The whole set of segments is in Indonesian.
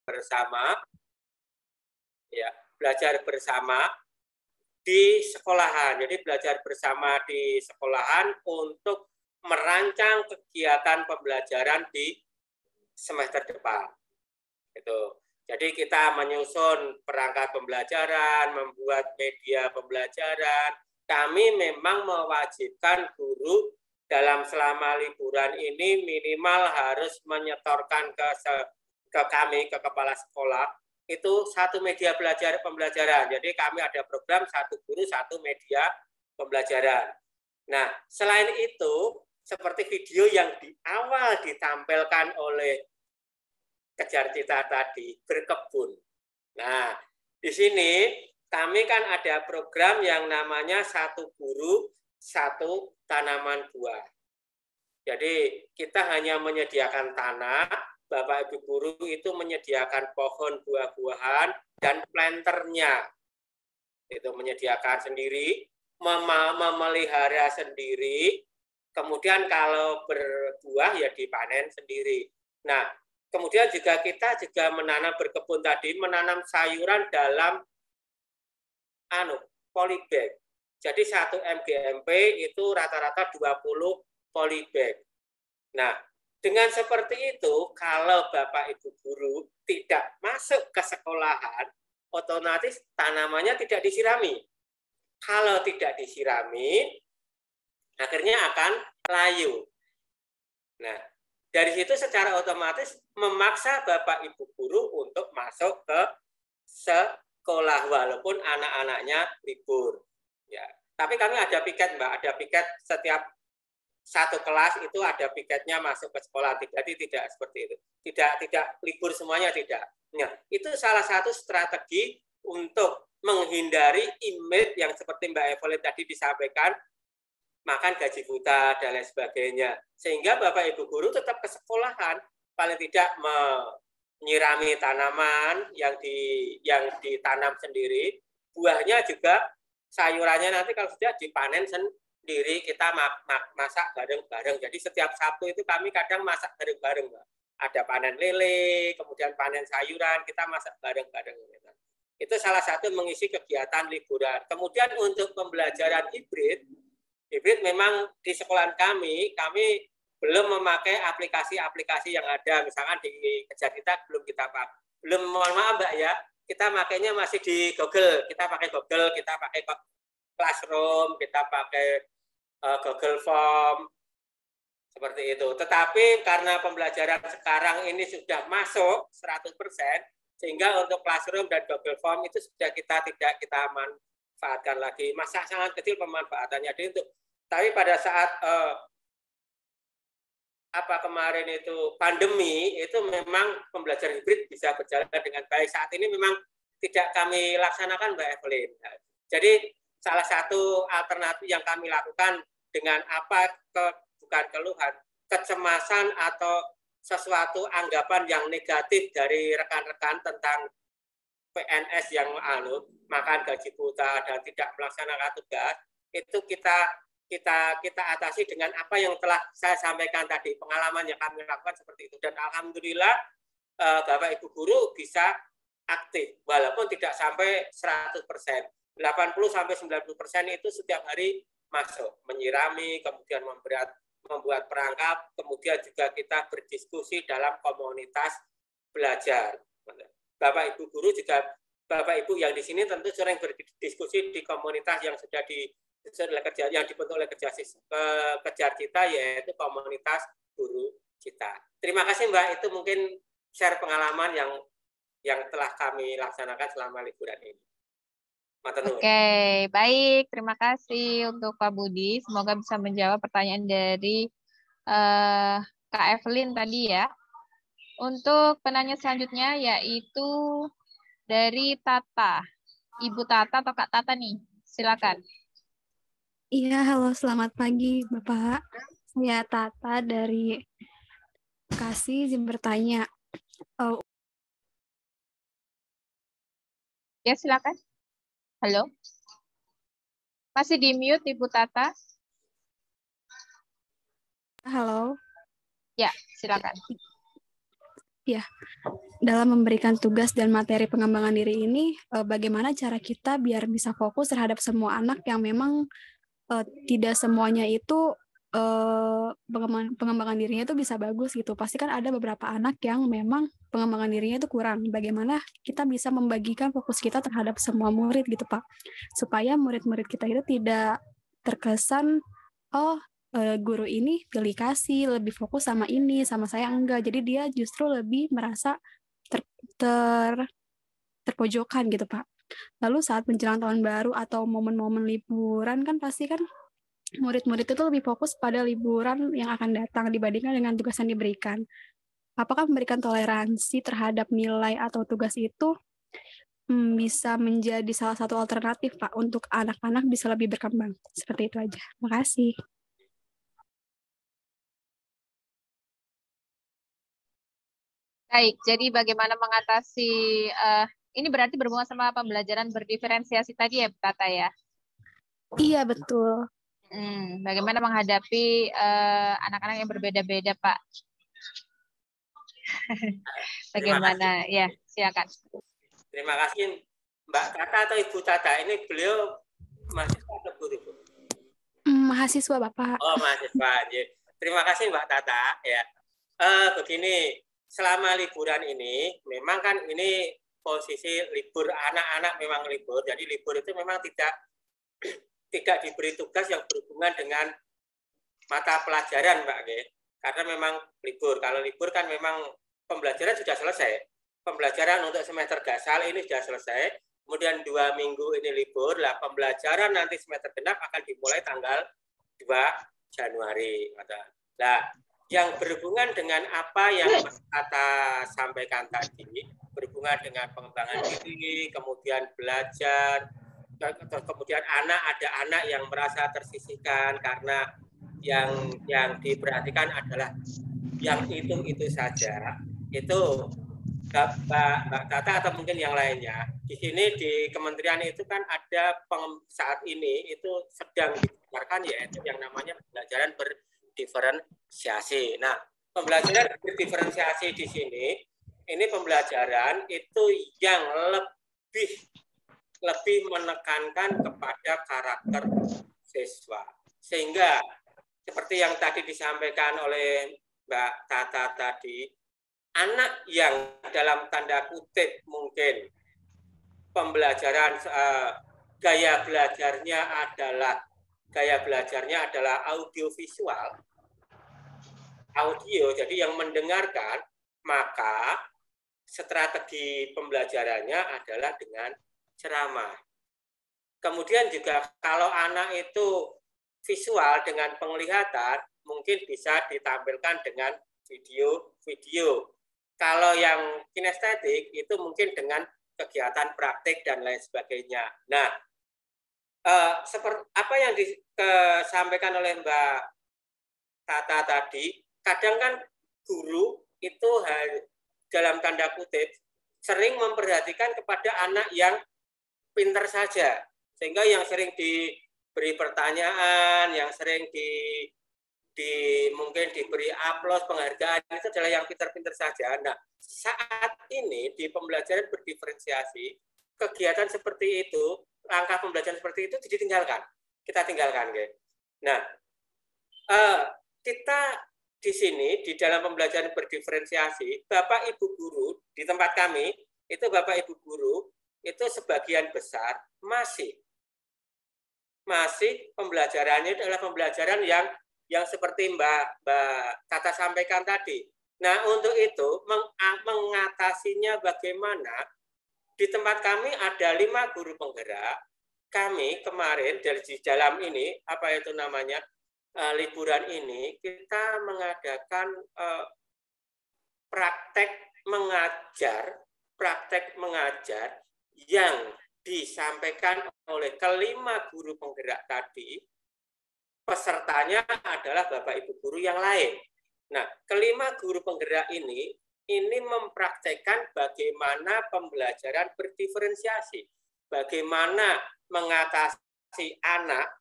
bersama, ya, belajar bersama di sekolahan. Jadi belajar bersama di sekolahan untuk merancang kegiatan pembelajaran di semester depan. Itu. Jadi kita menyusun perangkat pembelajaran, membuat media pembelajaran. Kami memang mewajibkan guru dalam selama liburan ini minimal harus menyetorkan ke kami, ke kepala sekolah, itu satu media pembelajaran. Jadi kami ada program satu guru, satu media pembelajaran. Nah, selain itu, seperti video yang di awal ditampilkan oleh Kejar Cita tadi, berkebun. Nah, di sini kami kan ada program yang namanya satu guru, satu tanaman buah. Jadi kita hanya menyediakan tanah, Bapak Ibu guru itu menyediakan pohon buah-buahan dan planternya. Itu menyediakan sendiri, memelihara sendiri, kemudian kalau berbuah ya dipanen sendiri. Nah, kemudian juga kita juga menanam berkebun tadi, menanam sayuran dalam polybag. Jadi 1 mgmp itu rata-rata 20 polybag. Nah, dengan seperti itu, kalau Bapak Ibu guru tidak masuk ke sekolahan, otomatis tanamannya tidak disirami. Kalau tidak disirami, akhirnya akan layu. Nah, dari situ secara otomatis memaksa Bapak Ibu guru untuk masuk ke sekolah walaupun anak-anaknya libur. Ya, tapi kami ada piket, Mbak, ada piket setiap satu kelas itu ada piketnya masuk ke sekolah. Jadi tidak seperti itu. Tidak libur semuanya, tidak. Nah, itu salah satu strategi untuk menghindari image yang seperti Mbak Evelyn tadi disampaikan, makan gaji buta dan lain sebagainya. Sehingga Bapak Ibu guru tetap ke sekolahan, paling tidak menyirami tanaman yang ditanam sendiri, buahnya juga sayurannya nanti kalau sudah dipanen sendiri, kita masak bareng-bareng. Jadi setiap Sabtu itu kami kadang masak bareng-bareng, Mbak. Ada panen lele, kemudian panen sayuran, kita masak bareng-bareng. Itu salah satu mengisi kegiatan liburan. Kemudian untuk pembelajaran hibrid memang di sekolah kami belum memakai aplikasi-aplikasi yang ada. Misalkan di Kejar Cita belum kita pakai. Belum, mohon maaf Mbak ya, kita makainya masih di Google. Kita pakai Google, kita pakai Classroom, kita pakai Google Form, seperti itu. Tetapi karena pembelajaran sekarang ini sudah masuk 100%, sehingga untuk Classroom dan Google Form itu sudah tidak kita manfaatkan lagi. Masa sangat kecil pemanfaatannya. Tapi pada saat kemarin itu pandemi, itu memang pembelajaran hibrid bisa berjalan dengan baik. Saat ini memang tidak kami laksanakan, Mbak Evelyn. Jadi salah satu alternatif yang kami lakukan dengan bukan keluhan, kecemasan atau sesuatu anggapan yang negatif dari rekan-rekan tentang PNS yang makan gaji buta dan tidak melaksanakan tugas, itu kita atasi dengan apa yang telah saya sampaikan tadi, pengalaman yang kami lakukan seperti itu. Dan alhamdulillah Bapak Ibu guru bisa aktif walaupun tidak sampai 100%. 80-90% itu setiap hari masuk, menyirami, kemudian membuat perangkap, kemudian juga kita berdiskusi dalam komunitas belajar. Bapak Ibu guru juga, Bapak Ibu yang di sini tentu sering berdiskusi di komunitas yang sudah yang dibentuk oleh Kejar Cita, yaitu komunitas guru Cita. Terima kasih Mbak, itu mungkin share pengalaman yang telah kami laksanakan selama liburan ini. Oke, baik. Terima kasih untuk Pak Budi. Semoga bisa menjawab pertanyaan dari Kak Evelyn tadi ya. Untuk penanya selanjutnya yaitu dari Tata. Ibu Tata atau Kak Tata nih? Silakan. Iya, halo, selamat pagi Bapak. Saya Tata dari Bekasi, izin bertanya. Ya, silakan. Halo. Masih di mute Ibu Tata. Halo. Ya, silakan. Ya, dalam memberikan tugas dan materi pengembangan diri ini, bagaimana cara kita biar bisa fokus terhadap semua anak yang memang tidak semuanya itu pengembangan dirinya itu bisa bagus gitu. Pasti kan ada beberapa anak yang memang pengembangan dirinya itu kurang. Bagaimana kita bisa membagikan fokus kita terhadap semua murid gitu, Pak. Supaya murid-murid kita itu tidak terkesan, oh guru ini pilih kasih, lebih fokus sama ini, sama saya enggak. Jadi dia justru lebih merasa ter, ter terpojokan gitu, Pak. Lalu saat menjelang tahun baru atau momen-momen liburan kan pasti kan murid-murid itu lebih fokus pada liburan yang akan datang dibandingkan dengan tugas yang diberikan. Apakah memberikan toleransi terhadap nilai atau tugas itu bisa menjadi salah satu alternatif, Pak, untuk anak-anak bisa lebih berkembang? Seperti itu aja. Makasih. Baik, jadi bagaimana mengatasi ini berarti berhubungan sama pembelajaran berdiferensiasi tadi ya, Tata ya? Iya, betul. Bagaimana menghadapi anak-anak yang berbeda-beda, Pak? Bagaimana? Ya, silakan. Terima kasih Mbak Tata atau Ibu Tata. Ini beliau mahasiswa atau guru? Mahasiswa, Bapak. Oh, mahasiswa. Terima kasih Mbak Tata. Ya, begini. Selama liburan ini, memang kan ini posisi libur anak-anak memang libur. Jadi libur itu memang tidak diberi tugas yang berhubungan dengan mata pelajaran, Mbak. Karena memang libur. Kalau libur kan memang pembelajaran sudah selesai. Pembelajaran untuk semester dasar ini sudah selesai. Kemudian 2 minggu ini libur. Lah pembelajaran nanti semester genap akan dimulai tanggal 2 Januari. Nah, yang berhubungan dengan apa yang Tata sampaikan tadi, berhubungan dengan pengembangan diri, kemudian belajar, kemudian ada anak yang merasa tersisihkan karena yang diperhatikan adalah yang itu saja. Itu Mbak Tata atau mungkin yang lainnya. Di sini di kementerian itu kan ada saat ini itu sedang dikeluarkan yaitu yang namanya pembelajaran berdiferensiasi. Nah, pembelajaran berdiferensiasi di sini ini pembelajaran itu yang lebih menekankan kepada karakter siswa. Sehingga seperti yang tadi disampaikan oleh Mbak Tata tadi, anak yang dalam tanda kutip mungkin pembelajaran gaya belajarnya adalah audiovisual, audio, jadi yang mendengarkan, maka strategi pembelajarannya adalah dengan ceramah. Kemudian juga kalau anak itu visual dengan penglihatan, mungkin bisa ditampilkan dengan video. Kalau yang kinestetik itu mungkin dengan kegiatan praktik dan lain sebagainya. Nah, seperti apa yang disampaikan oleh Mbak Tata tadi, kadang kan guru itu dalam tanda kutip sering memperhatikan kepada anak yang pintar saja, sehingga yang sering diberi pertanyaan, yang sering mungkin diberi aplaus, penghargaan itu adalah yang pintar-pintar saja. Nah, saat ini di pembelajaran berdiferensiasi, kegiatan seperti itu, langkah pembelajaran seperti itu ditinggalkan. Kita tinggalkan, guys. Nah, kita di sini di dalam pembelajaran berdiferensiasi, Bapak Ibu guru di tempat kami itu Bapak Ibu guru itu sebagian besar masih pembelajarannya adalah pembelajaran yang seperti Mbak Tata sampaikan tadi. Nah, untuk itu mengatasinya bagaimana? Di tempat kami ada 5 guru penggerak. Kami kemarin di dalam ini apa itu namanya liburan ini kita mengadakan praktek mengajar yang disampaikan oleh kelima guru penggerak tadi. Pesertanya adalah Bapak Ibu guru yang lain. Nah, kelima guru penggerak ini mempraktekkan bagaimana pembelajaran berdiferensiasi, bagaimana mengatasi anak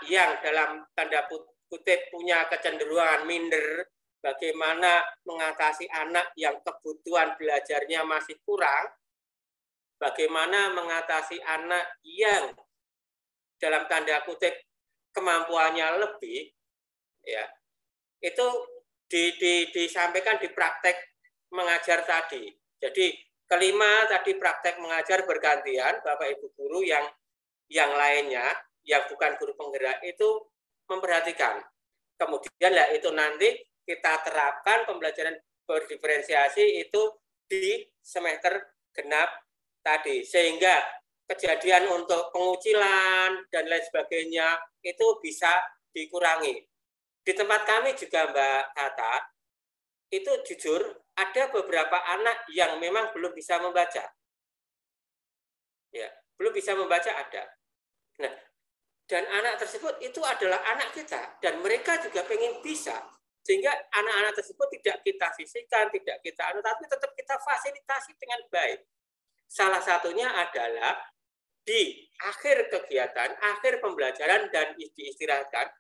yang dalam tanda kutip punya kecenderungan minder, bagaimana mengatasi anak yang kebutuhan belajarnya masih kurang, bagaimana mengatasi anak yang dalam tanda kutip kemampuannya lebih, ya itu disampaikan di praktek mengajar tadi. Jadi kelima tadi praktek mengajar bergantian, Bapak Ibu guru yang lainnya, yang bukan guru penggerak itu memperhatikan. Kemudian ya itu nanti kita terapkan pembelajaran berdiferensiasi itu di semester genap tadi, sehingga kejadian untuk pengucilan dan lain sebagainya itu bisa dikurangi. Di tempat kami juga Mbak Tata, itu jujur ada beberapa anak yang memang belum bisa membaca. Ya, belum bisa membaca ada. Nah, dan anak tersebut itu adalah anak kita dan mereka juga pengen bisa. Sehingga anak-anak tersebut tidak kita sisihkan, tidak kita tapi tetap kita fasilitasi dengan baik. Salah satunya adalah di akhir kegiatan, akhir pembelajaran dan diistirahatkan,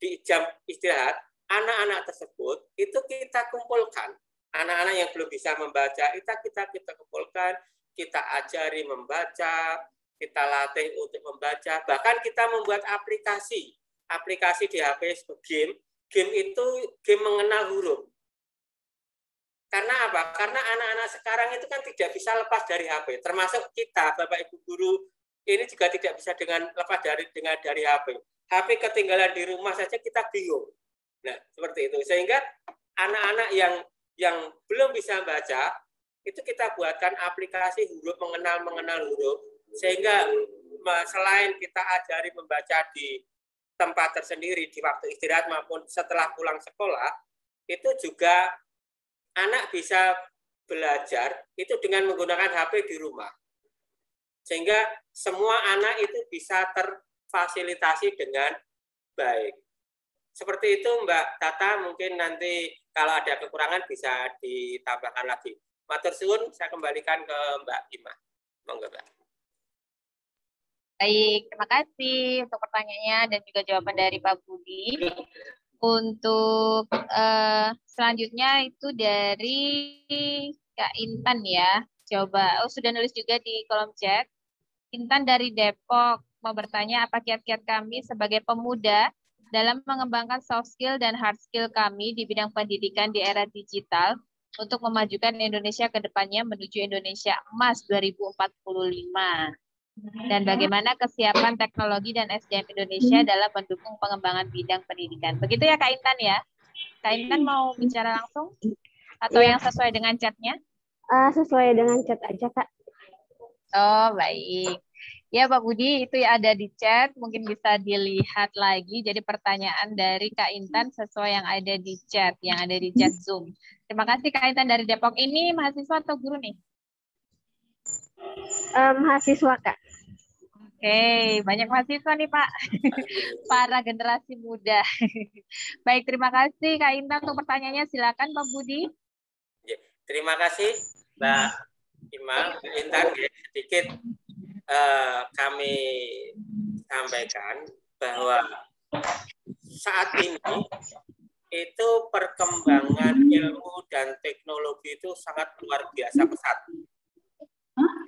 di jam istirahat, anak-anak tersebut itu kita kumpulkan. Anak-anak yang belum bisa membaca, kita kumpulkan, kita ajari membaca, kita latih untuk membaca, bahkan kita membuat aplikasi di HP sebagai game itu game mengenal huruf. Karena apa? Karena anak-anak sekarang itu kan tidak bisa lepas dari HP, termasuk kita, Bapak Ibu guru, ini juga tidak bisa lepas dari HP. HP ketinggalan di rumah saja kita bingung. Nah, seperti itu. Sehingga anak-anak yang belum bisa baca, itu kita buatkan aplikasi huruf mengenal huruf, sehingga selain kita ajari membaca di tempat tersendiri di waktu istirahat maupun setelah pulang sekolah, itu juga anak bisa belajar itu dengan menggunakan HP di rumah. Sehingga semua anak itu bisa terfasilitasi dengan baik. Seperti itu Mbak Tata, mungkin nanti kalau ada kekurangan bisa ditambahkan lagi. Matur suwun, saya kembalikan ke Mbak Ima. Monggo Mbak. Baik, terima kasih untuk pertanyaannya dan juga jawaban dari Pak Budi. Untuk selanjutnya itu dari Kak Intan ya. Coba, sudah nulis juga di kolom chat. Intan dari Depok mau bertanya apa kiat-kiat kami sebagai pemuda dalam mengembangkan soft skill dan hard skill kami di bidang pendidikan di era digital untuk memajukan Indonesia ke depannya menuju Indonesia Emas 2045. Dan bagaimana kesiapan teknologi dan SDM Indonesia dalam mendukung pengembangan bidang pendidikan. Begitu ya Kak Intan ya? Kak Intan mau bicara langsung? Atau yang sesuai dengan chatnya? Sesuai dengan chat aja Kak. Oh baik. Ya Pak Budi, itu ya ada di chat, mungkin bisa dilihat lagi. Jadi pertanyaan dari Kak Intan sesuai yang ada di chat, Zoom. Terima kasih Kak Intan dari Depok. Ini mahasiswa atau guru nih? Mahasiswa Kak. Oke, banyak mahasiswa nih Pak. Para generasi muda. Baik, terima kasih Kak Intan untuk pertanyaannya. Silakan Pak Budi. Ya, terima kasih Mbak Ima, Mbak Intan. Sedikit kami sampaikan bahwa saat ini itu perkembangan ilmu dan teknologi itu sangat luar biasa pesat.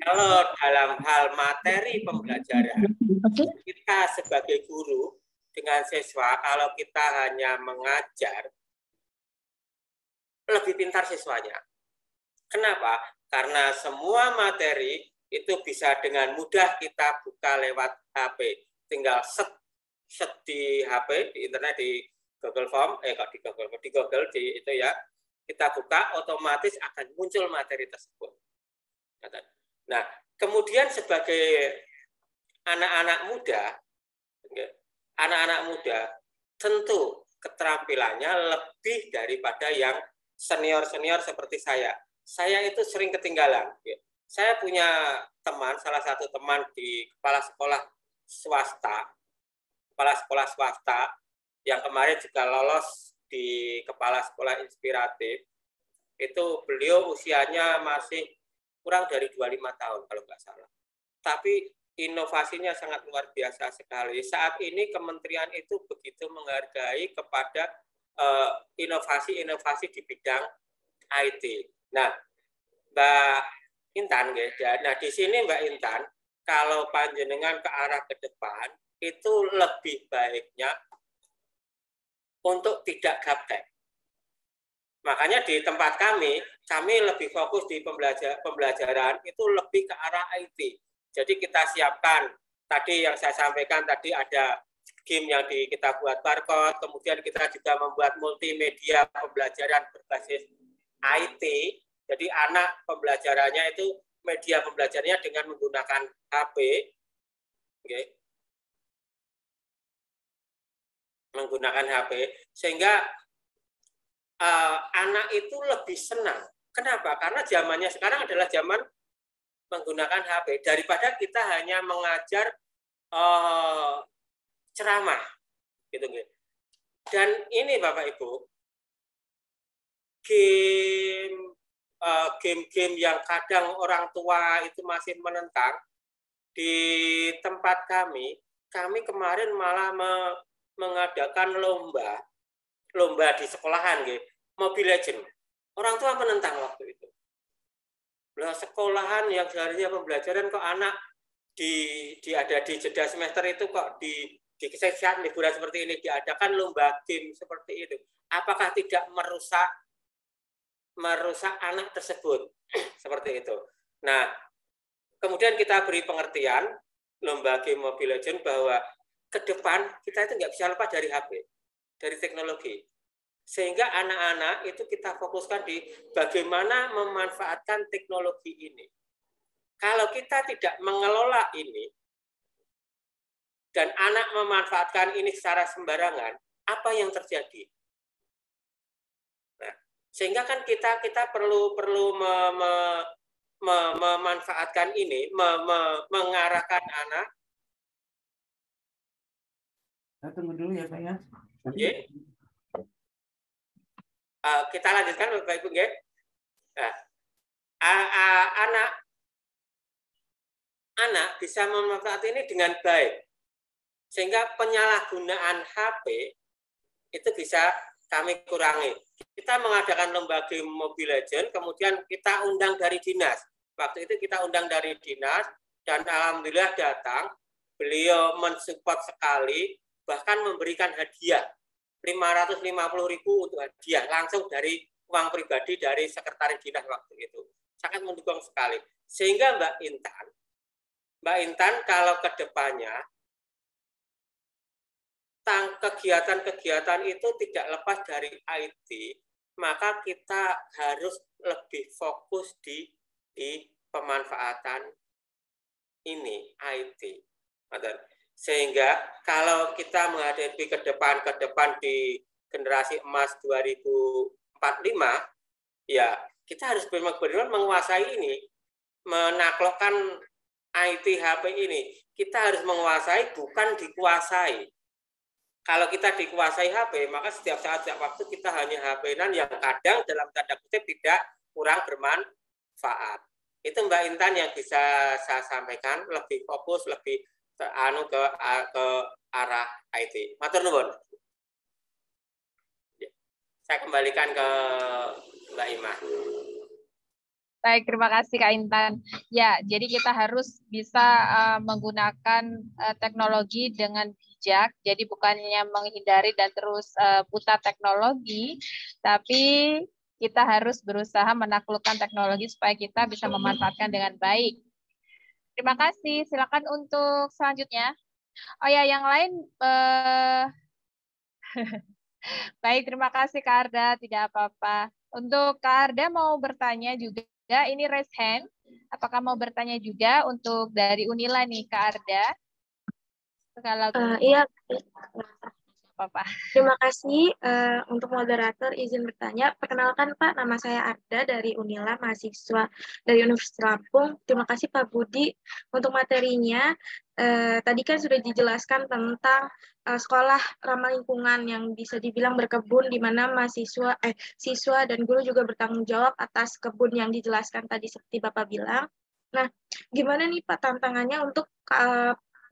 Kalau dalam hal materi pembelajaran, kita sebagai guru dengan siswa, kalau kita hanya mengajar, lebih pintar siswanya. Kenapa? Karena semua materi itu bisa dengan mudah kita buka lewat HP. Tinggal set di HP, di internet, di Google Form, di Google itu ya, kita buka, otomatis akan muncul materi tersebut. Nah, kemudian sebagai anak-anak muda, tentu keterampilannya lebih daripada yang senior-senior seperti saya. Saya itu sering ketinggalan. Saya punya teman, salah satu teman di kepala sekolah swasta, yang kemarin juga lolos di kepala sekolah inspiratif. Itu beliau usianya masih kurang dari 25 tahun kalau nggak salah. Tapi inovasinya sangat luar biasa sekali. Saat ini kementerian itu begitu menghargai kepada inovasi-inovasi di bidang IT. Nah, Mbak Intan, nah di sini Mbak Intan, kalau panjenengan ke arah ke depan, itu lebih baiknya untuk tidak gaptek. Makanya di tempat kami lebih fokus di pembelajaran itu lebih ke arah IT. Jadi kita siapkan, tadi yang saya sampaikan tadi ada game yang kita buat barcode, kemudian kita juga membuat multimedia pembelajaran berbasis IT. Jadi anak pembelajarannya itu media pembelajarannya dengan menggunakan HP, okay. Menggunakan HP, sehingga anak itu lebih senang. Kenapa? Karena zamannya sekarang adalah zaman menggunakan HP daripada kita hanya mengajar ceramah, gitu. Dan ini Bapak Ibu, game-game yang kadang orang tua itu masih menentang, di tempat kami kemarin malah mengadakan lomba di sekolahan, Mobile Legends. Orang tua menentang waktu itu. Lah sekolahan yang seharusnya pembelajaran kok anak ada di jeda semester itu kok di saat liburan seperti ini diadakan lomba game seperti itu. Apakah tidak merusak anak tersebut? Seperti itu. Nah, kemudian kita beri pengertian lomba game Mobile Legends bahwa ke depan kita itu nggak bisa lepas dari HP, dari teknologi. Sehingga anak-anak itu kita fokuskan di bagaimana memanfaatkan teknologi ini. Kalau kita tidak mengelola ini, dan anak memanfaatkan ini secara sembarangan, apa yang terjadi? Nah, sehingga kan kita perlu memanfaatkan ini, mengarahkan anak. Saya tunggu dulu ya Pak ya. Okay. Kita lanjutkan Bapak Ibu, ya. Nah, anak bisa memanfaatkan ini dengan baik, sehingga penyalahgunaan HP itu bisa kami kurangi. Kita mengadakan lomba game Mobile Legends, kemudian kita undang dari dinas. Waktu itu kita undang dari dinas, dan alhamdulillah datang, beliau mensupport sekali, bahkan memberikan hadiah 550.000 untuk hadiah langsung dari uang pribadi dari sekretaris dinas waktu itu. Sangat mendukung sekali. Sehingga Mbak Intan kalau ke depannya kegiatan-kegiatan itu tidak lepas dari IT, maka kita harus lebih fokus di pemanfaatan ini IT. Sehingga kalau kita menghadapi ke depan di generasi emas 2045, ya kita harus benar-benar menguasai ini, menaklukkan IT HP ini. Kita harus menguasai, bukan dikuasai. Kalau kita dikuasai HP, maka setiap saat, setiap waktu kita hanya HP-an yang kadang dalam tanda kutip tidak kurang bermanfaat. Itu Mbak Intan yang bisa saya sampaikan, lebih fokus, lebih ke arah IT. Matur nuwun. Saya kembalikan ke Mbak Ima. Baik, terima kasih Kak Intan. Ya, jadi kita harus bisa menggunakan teknologi dengan bijak. Jadi bukannya menghindari dan terus buta teknologi, tapi kita harus berusaha menaklukkan teknologi supaya kita bisa memanfaatkan dengan baik. Terima kasih. Silakan untuk selanjutnya. Oh ya, yang lain. Baik, terima kasih Kak Arda. Tidak apa-apa. Untuk Kak Arda mau bertanya juga. Ini raise hand. Apakah mau bertanya juga untuk dari Unila nih Kak Arda? Kalau iya. Apa-apa. Terima kasih untuk moderator izin bertanya. Perkenalkan Pak, nama saya Arda dari Unila, mahasiswa dari Universitas Lampung. Terima kasih Pak Budi untuk materinya. Tadi kan sudah dijelaskan tentang sekolah ramah lingkungan yang bisa dibilang berkebun, di mana siswa dan guru juga bertanggung jawab atas kebun yang dijelaskan tadi seperti Bapak bilang. Nah, gimana nih Pak tantangannya untuk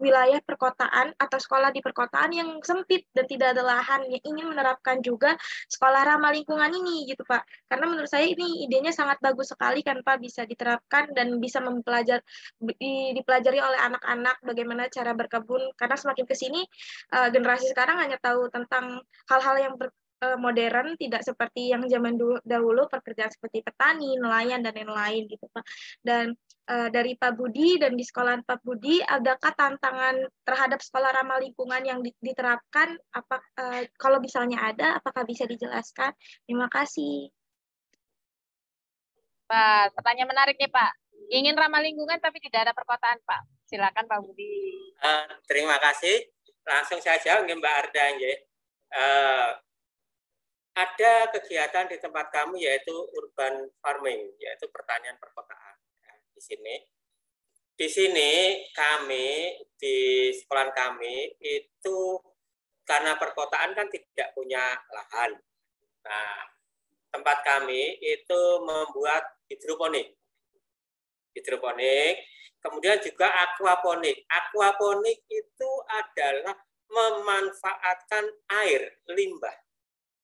wilayah perkotaan atau sekolah di perkotaan yang sempit dan tidak ada lahan yang ingin menerapkan juga sekolah ramah lingkungan ini gitu Pak. Karena menurut saya ini idenya sangat bagus sekali kan Pak, bisa diterapkan dan bisa dipelajari oleh anak-anak bagaimana cara berkebun, karena semakin ke sini generasi sekarang hanya tahu tentang hal-hal yang modern, tidak seperti yang zaman dahulu pekerjaan seperti petani, nelayan dan lain-lain gitu Pak. Dan dari Pak Budi dan di sekolah Pak Budi, adakah tantangan terhadap sekolah ramah lingkungan yang diterapkan? Kalau misalnya ada, apakah bisa dijelaskan? Terima kasih. Pak, pertanyaan menarik nih Pak. Ingin ramah lingkungan tapi tidak ada perkotaan Pak. Silakan Pak Budi. Terima kasih. Langsung saya jawab Mbak Arda. Ada kegiatan di tempat kami yaitu urban farming, yaitu pertanian perkotaan. Di sini kami di sekolah kami itu karena perkotaan kan tidak punya lahan. Nah, tempat kami itu membuat hidroponik, kemudian juga aquaponik. Aquaponik itu adalah memanfaatkan air limbah.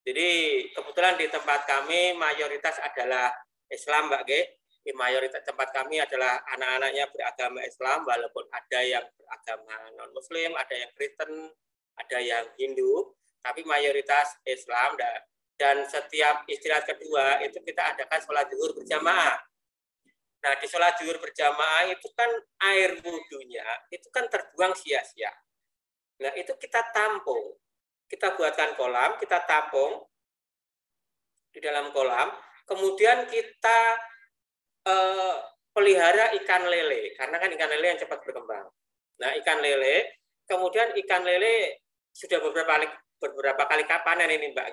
Jadi kebetulan di tempat kami mayoritas adalah Islam, Mbak G. Di mayoritas tempat kami adalah anak-anaknya beragama Islam, walaupun ada yang beragama non-Muslim, ada yang Kristen, ada yang Hindu, tapi mayoritas Islam. Dan setiap istirahat kedua itu kita adakan sholat zuhur berjamaah. Nah, di sholat zuhur berjamaah itu kan air wudhunya itu kan terbuang sia-sia. Nah, itu kita tampung. Kita buatkan kolam, kita tampung di dalam kolam, kemudian kita pelihara ikan lele, karena kan ikan lele yang cepat berkembang. Nah, ikan lele, kemudian ikan lele sudah beberapa kali panen ini Mbak.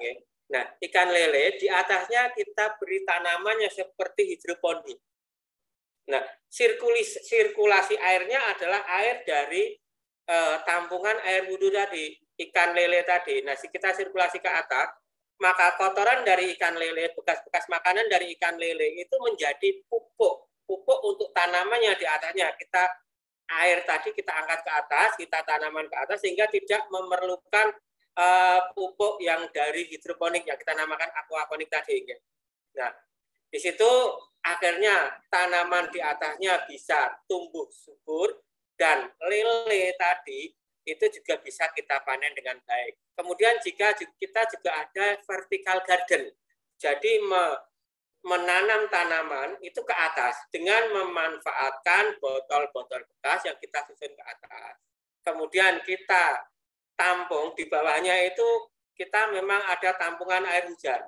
Nah, ikan lele di atasnya kita beri tanaman yang seperti hidroponik. Nah, sirkulasi airnya adalah air dari tampungan air wudhu tadi, ikan lele tadi. Nah, kita sirkulasi ke atas, maka kotoran dari ikan lele, bekas-bekas makanan dari ikan lele itu menjadi pupuk untuk tanaman yang di atasnya. Air tadi kita angkat ke atas, kita tanaman ke atas, sehingga tidak memerlukan pupuk yang dari hidroponik yang kita namakan aquaponik tadi. Nah, di situ akhirnya tanaman di atasnya bisa tumbuh subur, dan lele tadi itu juga bisa kita panen dengan baik. Kemudian jika kita juga ada vertical garden, jadi menanam tanaman itu ke atas dengan memanfaatkan botol-botol bekas yang kita susun ke atas. Kemudian kita tampung di bawahnya itu kita memang ada tampungan air hujan.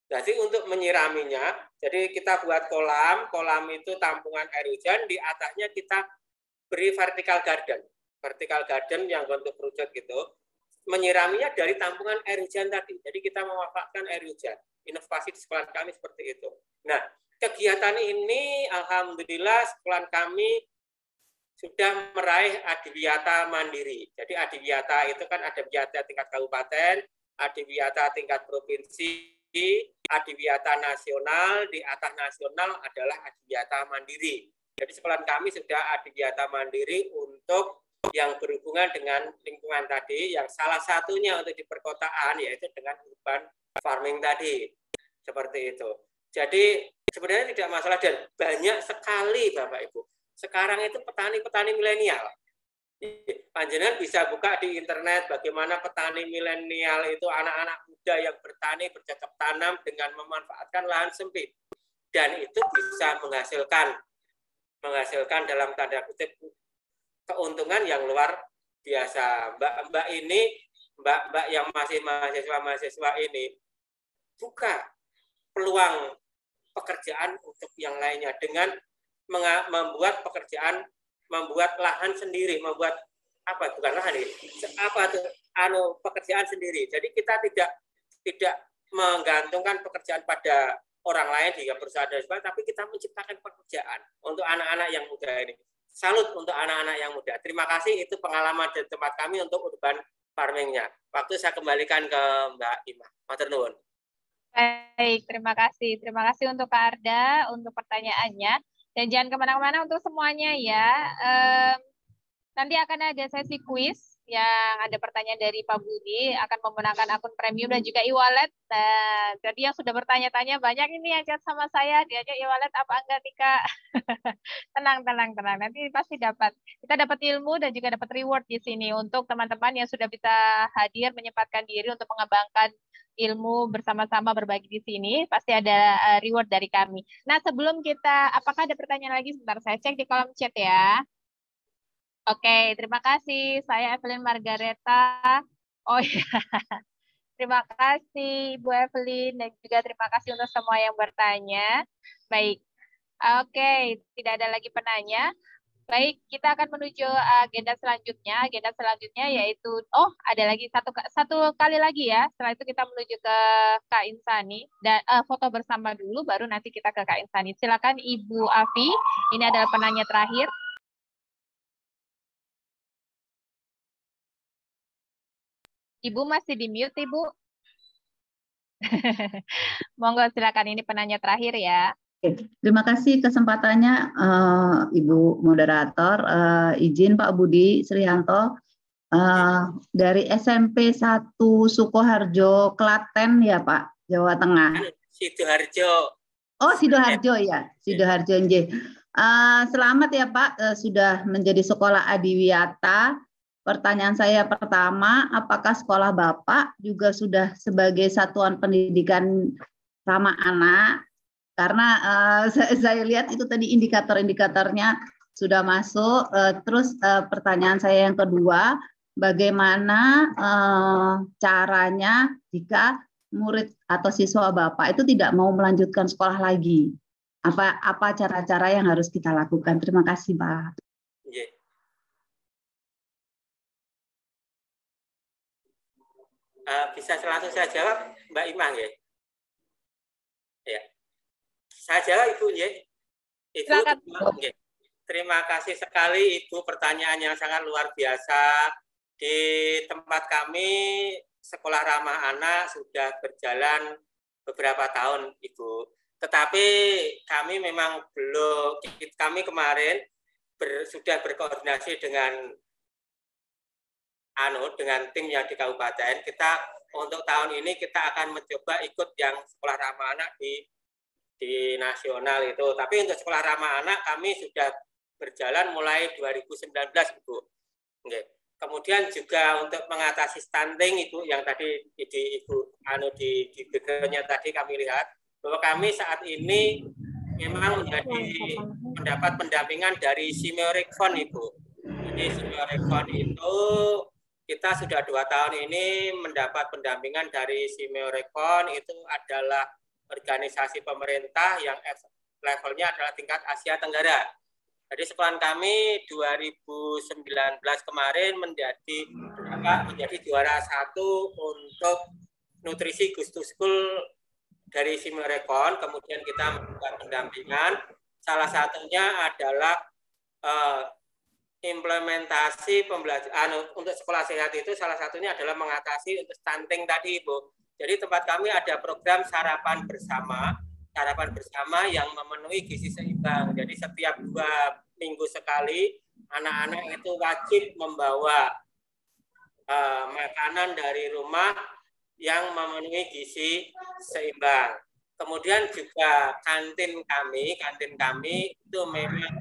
Jadi untuk menyiraminya, jadi kita buat kolam itu tampungan air hujan, di atasnya kita beri vertical garden yang bentuk kerucut gitu, menyiraminya dari tampungan air hujan tadi. Jadi kita memanfaatkan air hujan. Inovasi di sekolah kami seperti itu. Nah, kegiatan ini alhamdulillah sekolah kami sudah meraih Adiwiyata Mandiri. Jadi Adiwiyata itu kan Adiwiyata tingkat kabupaten, Adiwiyata tingkat provinsi, Adiwiyata nasional, di atas nasional adalah Adiwiyata Mandiri. Jadi sekolah kami sudah Adiwiyata Mandiri untuk yang berhubungan dengan lingkungan tadi, yang salah satunya untuk di perkotaan yaitu dengan urban farming tadi, seperti itu. Jadi sebenarnya tidak masalah dan banyak sekali Bapak Ibu. Sekarang itu petani-petani milenial. Panjenengan bisa buka di internet bagaimana petani milenial itu anak-anak muda yang bertani bercocok tanam dengan memanfaatkan lahan sempit, dan itu bisa menghasilkan dalam tanda kutip keuntungan yang luar biasa. Mbak yang masih mahasiswa ini buka peluang pekerjaan untuk yang lainnya dengan membuat lahan sendiri, pekerjaan sendiri. Jadi kita tidak menggantungkan pekerjaan pada orang lain hingga perusahaan dan sebagainya, tapi kita menciptakan pekerjaan untuk anak-anak yang muda ini. Salut untuk anak-anak yang muda. Terima kasih, itu pengalaman di tempat kami untuk urban farming-nya. Waktu saya kembalikan ke Mbak Ima. Matur nuwun. Baik, terima kasih. Terima kasih untuk Kak Arda untuk pertanyaannya. Dan jangan kemana-mana untuk semuanya ya. Nanti akan ada sesi kuis yang ada pertanyaan dari Pak Budi, akan menggunakan akun premium dan juga e-wallet. Nah, jadi yang sudah bertanya-tanya banyak ini yang chat sama saya, diajak e-wallet apa enggak nih Kak? Tenang. Nanti pasti dapat. Kita dapat ilmu dan juga dapat reward di sini untuk teman-teman yang sudah bisa hadir menyempatkan diri untuk mengembangkan ilmu bersama-sama berbagi di sini. Pasti ada reward dari kami. Nah, sebelum kita, apakah ada pertanyaan lagi? Sebentar, saya cek di kolom chat ya. Oke, terima kasih. Saya Evelyn Margareta. Oh iya, terima kasih Bu Evelyn dan juga terima kasih untuk semua yang bertanya. Baik, oke, tidak ada lagi penanya. Baik, kita akan menuju agenda selanjutnya. Agenda selanjutnya yaitu, ada lagi satu kali lagi ya. Setelah itu kita menuju ke Kak Insani dan foto bersama dulu, baru nanti kita ke Kak Insani. Silakan Ibu Afi. Ini adalah penanya terakhir. Ibu masih di mute, Ibu. Monggo silakan, ini penanya terakhir ya. Terima kasih kesempatannya Ibu Moderator. Izin Pak Budi Srianto dari SMP 1 Sukoharjo, Klaten ya Pak, Jawa Tengah. Sidoarjo. Oh, Sidoarjo ya, Sidoarjo nggih. Selamat ya Pak, sudah menjadi sekolah adiwiyata. Pertanyaan saya pertama, apakah sekolah Bapak juga sudah sebagai satuan pendidikan ramah anak? Karena saya lihat itu tadi indikator-indikatornya sudah masuk. Terus pertanyaan saya yang kedua, bagaimana caranya jika murid atau siswa Bapak itu tidak mau melanjutkan sekolah lagi? Apa cara-cara yang harus kita lakukan? Terima kasih Pak. Bisa langsung saya jawab, Mbak Imah ya? Ya, saya jawab Ibu ya. Ibu, terima kasih sekali Ibu, pertanyaan yang sangat luar biasa. Di tempat kami sekolah ramah anak sudah berjalan beberapa tahun Ibu. Tetapi kami memang belum. Kami kemarin sudah berkoordinasi dengan dengan tim yang di kabupaten. Kita untuk tahun ini kita akan mencoba ikut yang sekolah ramah anak di nasional itu. Tapi untuk sekolah ramah anak kami sudah berjalan mulai 2019 Ibu. Oke. Kemudian juga untuk mengatasi stunting Ibu yang tadi di Ibu di background-nya tadi kami lihat bahwa kami saat ini memang mendapat pendampingan dari Simeorecon Ibu. Jadi Simeorecon itu kita sudah 2 tahun ini mendapat pendampingan dari Simeorecon, itu adalah organisasi pemerintah yang levelnya adalah tingkat Asia Tenggara. Jadi sekolah kami 2019 kemarin menjadi juara 1 untuk nutrisi Gusto School dari Simeorecon. Kemudian kita melakukan pendampingan. Salah satunya adalah implementasi pembelajaran untuk sekolah sehat itu salah satunya adalah mengatasi untuk stunting tadi Ibu. Jadi tempat kami ada program sarapan bersama yang memenuhi gizi seimbang. Jadi setiap 2 minggu sekali anak-anak itu wajib membawa makanan dari rumah yang memenuhi gizi seimbang. Kemudian juga kantin kami itu memang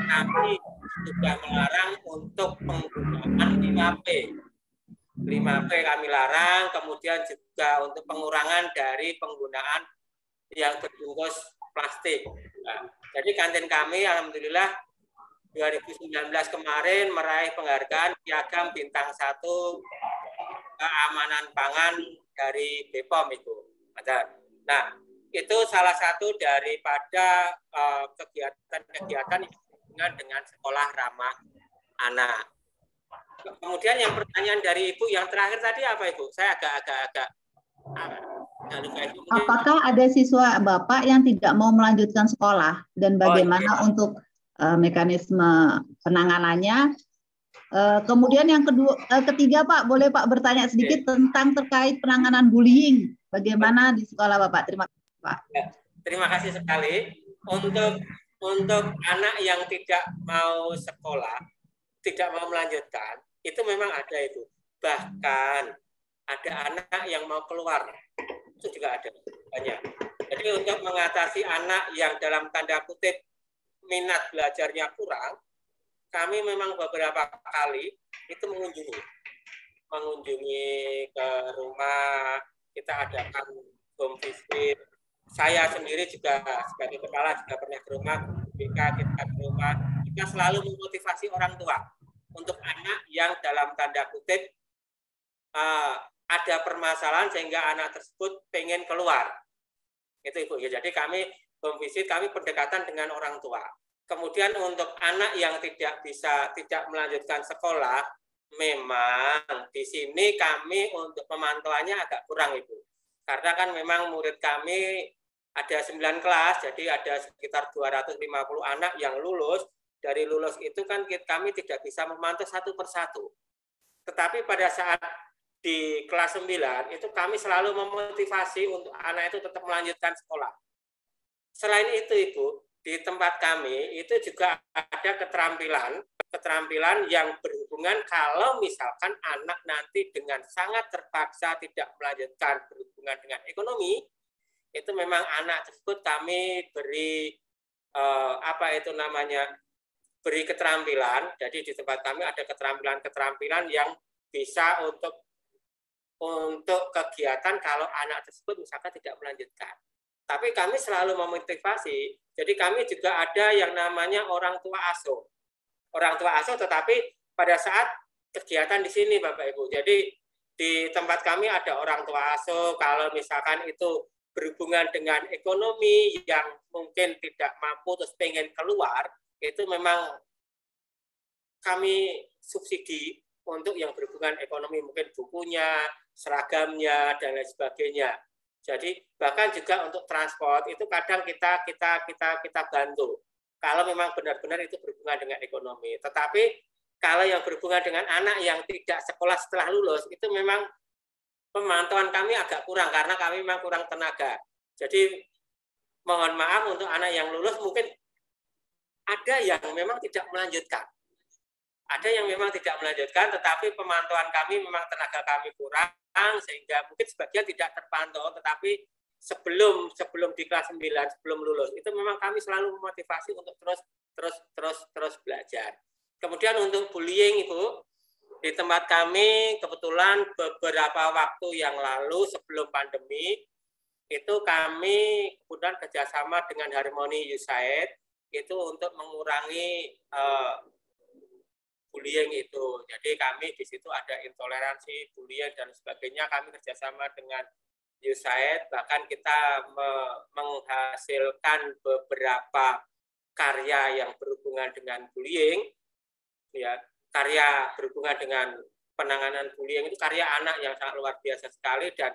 kami sudah melarang untuk penggunaan 5P. 5P kami larang, kemudian juga untuk pengurangan dari penggunaan yang berbungkus plastik. Nah, jadi kantin kami alhamdulillah 2019 kemarin meraih penghargaan Piagam Bintang 1 keamanan pangan dari BPOM itu. Nah, itu salah satu daripada kegiatan-kegiatan dengan sekolah ramah anak. Kemudian yang pertanyaan dari Ibu yang terakhir tadi apa Ibu? Saya agak apakah ada siswa Bapak yang tidak mau melanjutkan sekolah dan bagaimana untuk mekanisme penanganannya? Kemudian yang ketiga Pak, boleh Pak bertanya sedikit tentang terkait penanganan bullying. Bagaimana di sekolah Bapak? Terima kasih Pak. Terima kasih sekali. Untuk anak yang tidak mau sekolah, tidak mau melanjutkan, itu memang ada itu. Bahkan ada anak yang mau keluar, itu juga ada banyak. Jadi untuk mengatasi anak yang dalam tanda kutip minat belajarnya kurang, kami memang beberapa kali itu mengunjungi ke rumah, kita adakan home visit. Saya sendiri juga sebagai kepala juga pernah ke rumah, kita ke rumah, kita selalu memotivasi orang tua untuk anak yang dalam tanda kutip ada permasalahan sehingga anak tersebut pengen keluar. Itu Ibu ya. Jadi kami home visit, kami pendekatan dengan orang tua. Kemudian untuk anak yang tidak melanjutkan sekolah, memang di sini kami untuk pemantauannya agak kurang Ibu. Karena kan memang murid kami ada 9 kelas, jadi ada sekitar 250 anak yang lulus. Dari lulus itu kan kami tidak bisa memantau satu persatu. Tetapi pada saat di kelas 9 itu kami selalu memotivasi untuk anak itu tetap melanjutkan sekolah. Selain itu Ibu, di tempat kami itu juga ada keterampilan yang berhubungan kalau misalkan anak nanti dengan sangat terpaksa tidak melanjutkan berhubungan dengan ekonomi, itu memang anak tersebut kami beri beri keterampilan. Jadi di tempat kami ada keterampilan yang bisa untuk kegiatan kalau anak tersebut misalkan tidak melanjutkan. Tapi kami selalu memotivasi. Jadi kami juga ada yang namanya orang tua asuh. Orang tua asuh tetapi pada saat kegiatan di sini Bapak Ibu. Jadi di tempat kami ada orang tua asuh kalau misalkan itu berhubungan dengan ekonomi yang mungkin tidak mampu terus pengen keluar, itu memang kami subsidi untuk yang berhubungan ekonomi, mungkin bukunya, seragamnya dan lain sebagainya. Jadi bahkan juga untuk transport itu kadang kita bantu. Kalau memang benar-benar itu berhubungan dengan ekonomi. Tetapi kalau yang berhubungan dengan anak yang tidak sekolah setelah lulus itu memang pemantauan kami agak kurang karena kami memang kurang tenaga. Jadi mohon maaf untuk anak yang lulus mungkin ada yang memang tidak melanjutkan. Ada yang memang tidak melanjutkan, tetapi pemantauan kami memang tenaga kami kurang sehingga mungkin sebagian tidak terpantau, tetapi sebelum di kelas 9 sebelum lulus itu memang kami selalu memotivasi untuk terus belajar. Kemudian untuk bullying Ibu, di tempat kami kebetulan beberapa waktu yang lalu sebelum pandemi itu kami kemudian kerjasama dengan Harmoni USAID itu untuk mengurangi bullying itu. Jadi kami di situ ada intoleransi, bullying dan sebagainya. Kami kerjasama dengan USAID, bahkan kita menghasilkan beberapa karya yang berhubungan dengan bullying, ya karya berhubungan dengan penanganan bullying itu karya anak yang sangat luar biasa sekali dan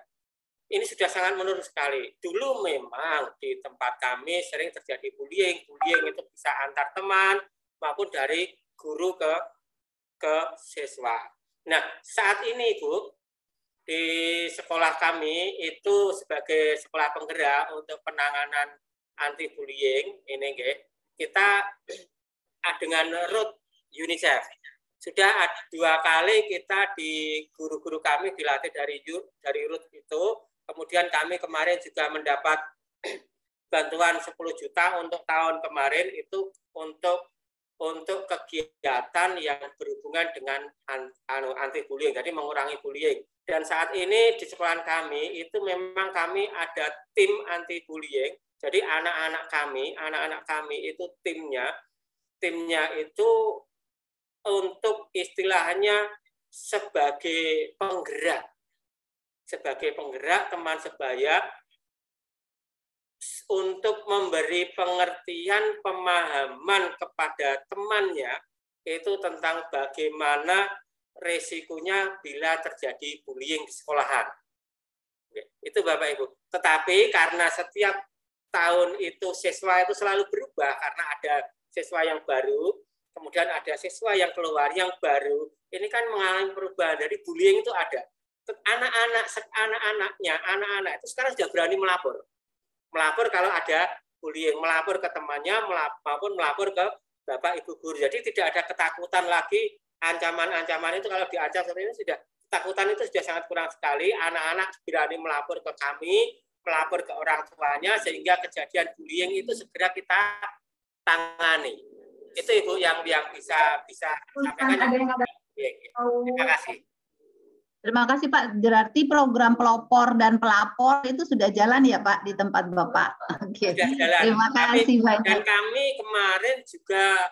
ini sudah sangat menurun sekali. Dulu memang di tempat kami sering terjadi bullying itu bisa antar teman maupun dari guru ke siswa. Nah, saat ini Ibu, di sekolah kami itu sebagai sekolah penggerak untuk penanganan anti bullying ini kita dengan RUT UNICEF. Sudah 2 kali kita di guru-guru kami dilatih dari RUT itu. Kemudian kami kemarin juga mendapat bantuan 10 juta untuk tahun kemarin itu untuk kegiatan yang berhubungan dengan anti bullying, jadi mengurangi bullying. Dan saat ini di sekolah kami itu memang kami ada tim anti bullying. Jadi anak-anak kami itu timnya itu untuk istilahnya sebagai penggerak teman sebaya untuk memberi pengertian pemahaman kepada temannya itu tentang bagaimana resikonya bila terjadi bullying di sekolahan. Itu Bapak Ibu. Tetapi karena setiap tahun itu siswa itu selalu berubah karena ada siswa yang baru, kemudian ada siswa yang keluar yang baru. Ini kan mengalami perubahan. Dari bullying itu ada. Anak-anak itu sekarang sudah berani melapor kalau ada bullying, melapor ke temannya maupun melapor ke Bapak Ibu guru. Jadi tidak ada ketakutan lagi, ancaman-ancaman itu kalau diancam seperti ini sudah, ketakutan itu sudah sangat kurang sekali. Anak-anak berani melapor ke kami, melapor ke orang tuanya, sehingga kejadian bullying itu segera kita tangani. Itu Ibu yang bisa sampaikan. Terima kasih. Terima kasih Pak. Berarti program pelopor dan pelapor itu sudah jalan ya Pak di tempat Bapak. Oke. Sudah jalan. Terima kasih banyak. Dan kami kemarin juga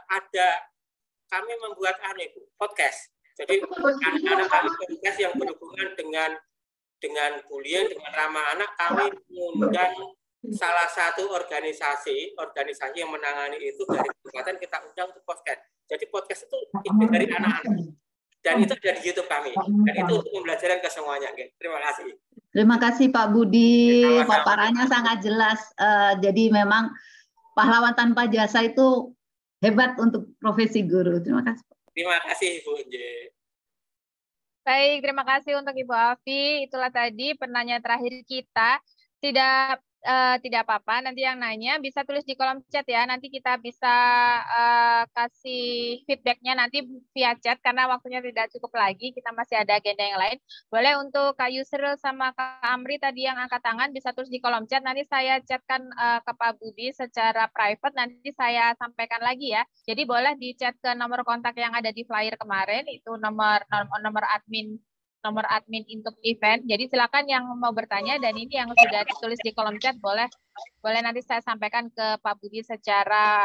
kami membuat podcast. Jadi anak-anak kami podcast yang berhubungan dengan bullying, dengan ramah anak, kami mengundang salah satu organisasi yang menangani itu dari kabupaten, kita undang untuk podcast. Jadi podcast itu dari anak-anak. Dan itu ada di YouTube kami. Dan itu untuk pembelajaran ke semuanya. Terima kasih. Terima kasih Pak Budi. Paparannya sangat jelas. Jadi memang pahlawan tanpa jasa itu hebat untuk profesi guru. Terima kasih. Terima kasih Ibu J. Baik, terima kasih untuk Ibu Afi. Itulah tadi pertanyaan terakhir kita. Tidak apa-apa, nanti yang nanya bisa tulis di kolom chat ya. Nanti kita bisa kasih feedbacknya nanti via chat karena waktunya tidak cukup lagi. Kita masih ada agenda yang lain. Boleh untuk Kak Yusril sama Kak Amri tadi yang angkat tangan bisa tulis di kolom chat. Nanti saya chatkan ke Pak Budi secara private. Nanti saya sampaikan lagi ya. Jadi boleh di chat ke nomor kontak yang ada di flyer kemarin. Itu nomor admin untuk event. Jadi silakan yang mau bertanya dan ini yang sudah ditulis di kolom chat boleh nanti saya sampaikan ke Pak Budi secara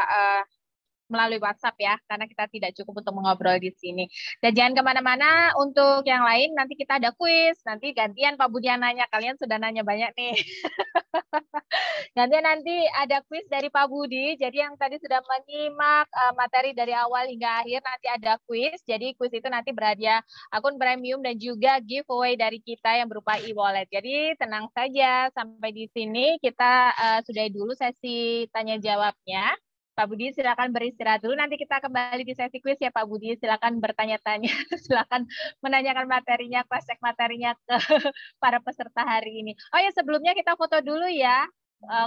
melalui WhatsApp ya, karena kita tidak cukup untuk mengobrol di sini. Dan jangan kemana-mana, untuk yang lain nanti kita ada kuis, nanti gantian Pak Budi yang nanya, kalian sudah nanya banyak nih. Gantian nanti ada kuis dari Pak Budi, jadi yang tadi sudah menyimak materi dari awal hingga akhir, nanti ada kuis, jadi kuis itu nanti berhadiah akun premium dan juga giveaway dari kita yang berupa e-wallet. Jadi tenang saja, sampai di sini kita sudahi dulu sesi tanya jawabnya. Pak Budi silakan beristirahat dulu, nanti kita kembali di sesi kuis ya Pak Budi, silakan bertanya-tanya, silakan menanyakan materinya, cross-check materinya ke para peserta hari ini. Oh ya, sebelumnya kita foto dulu ya.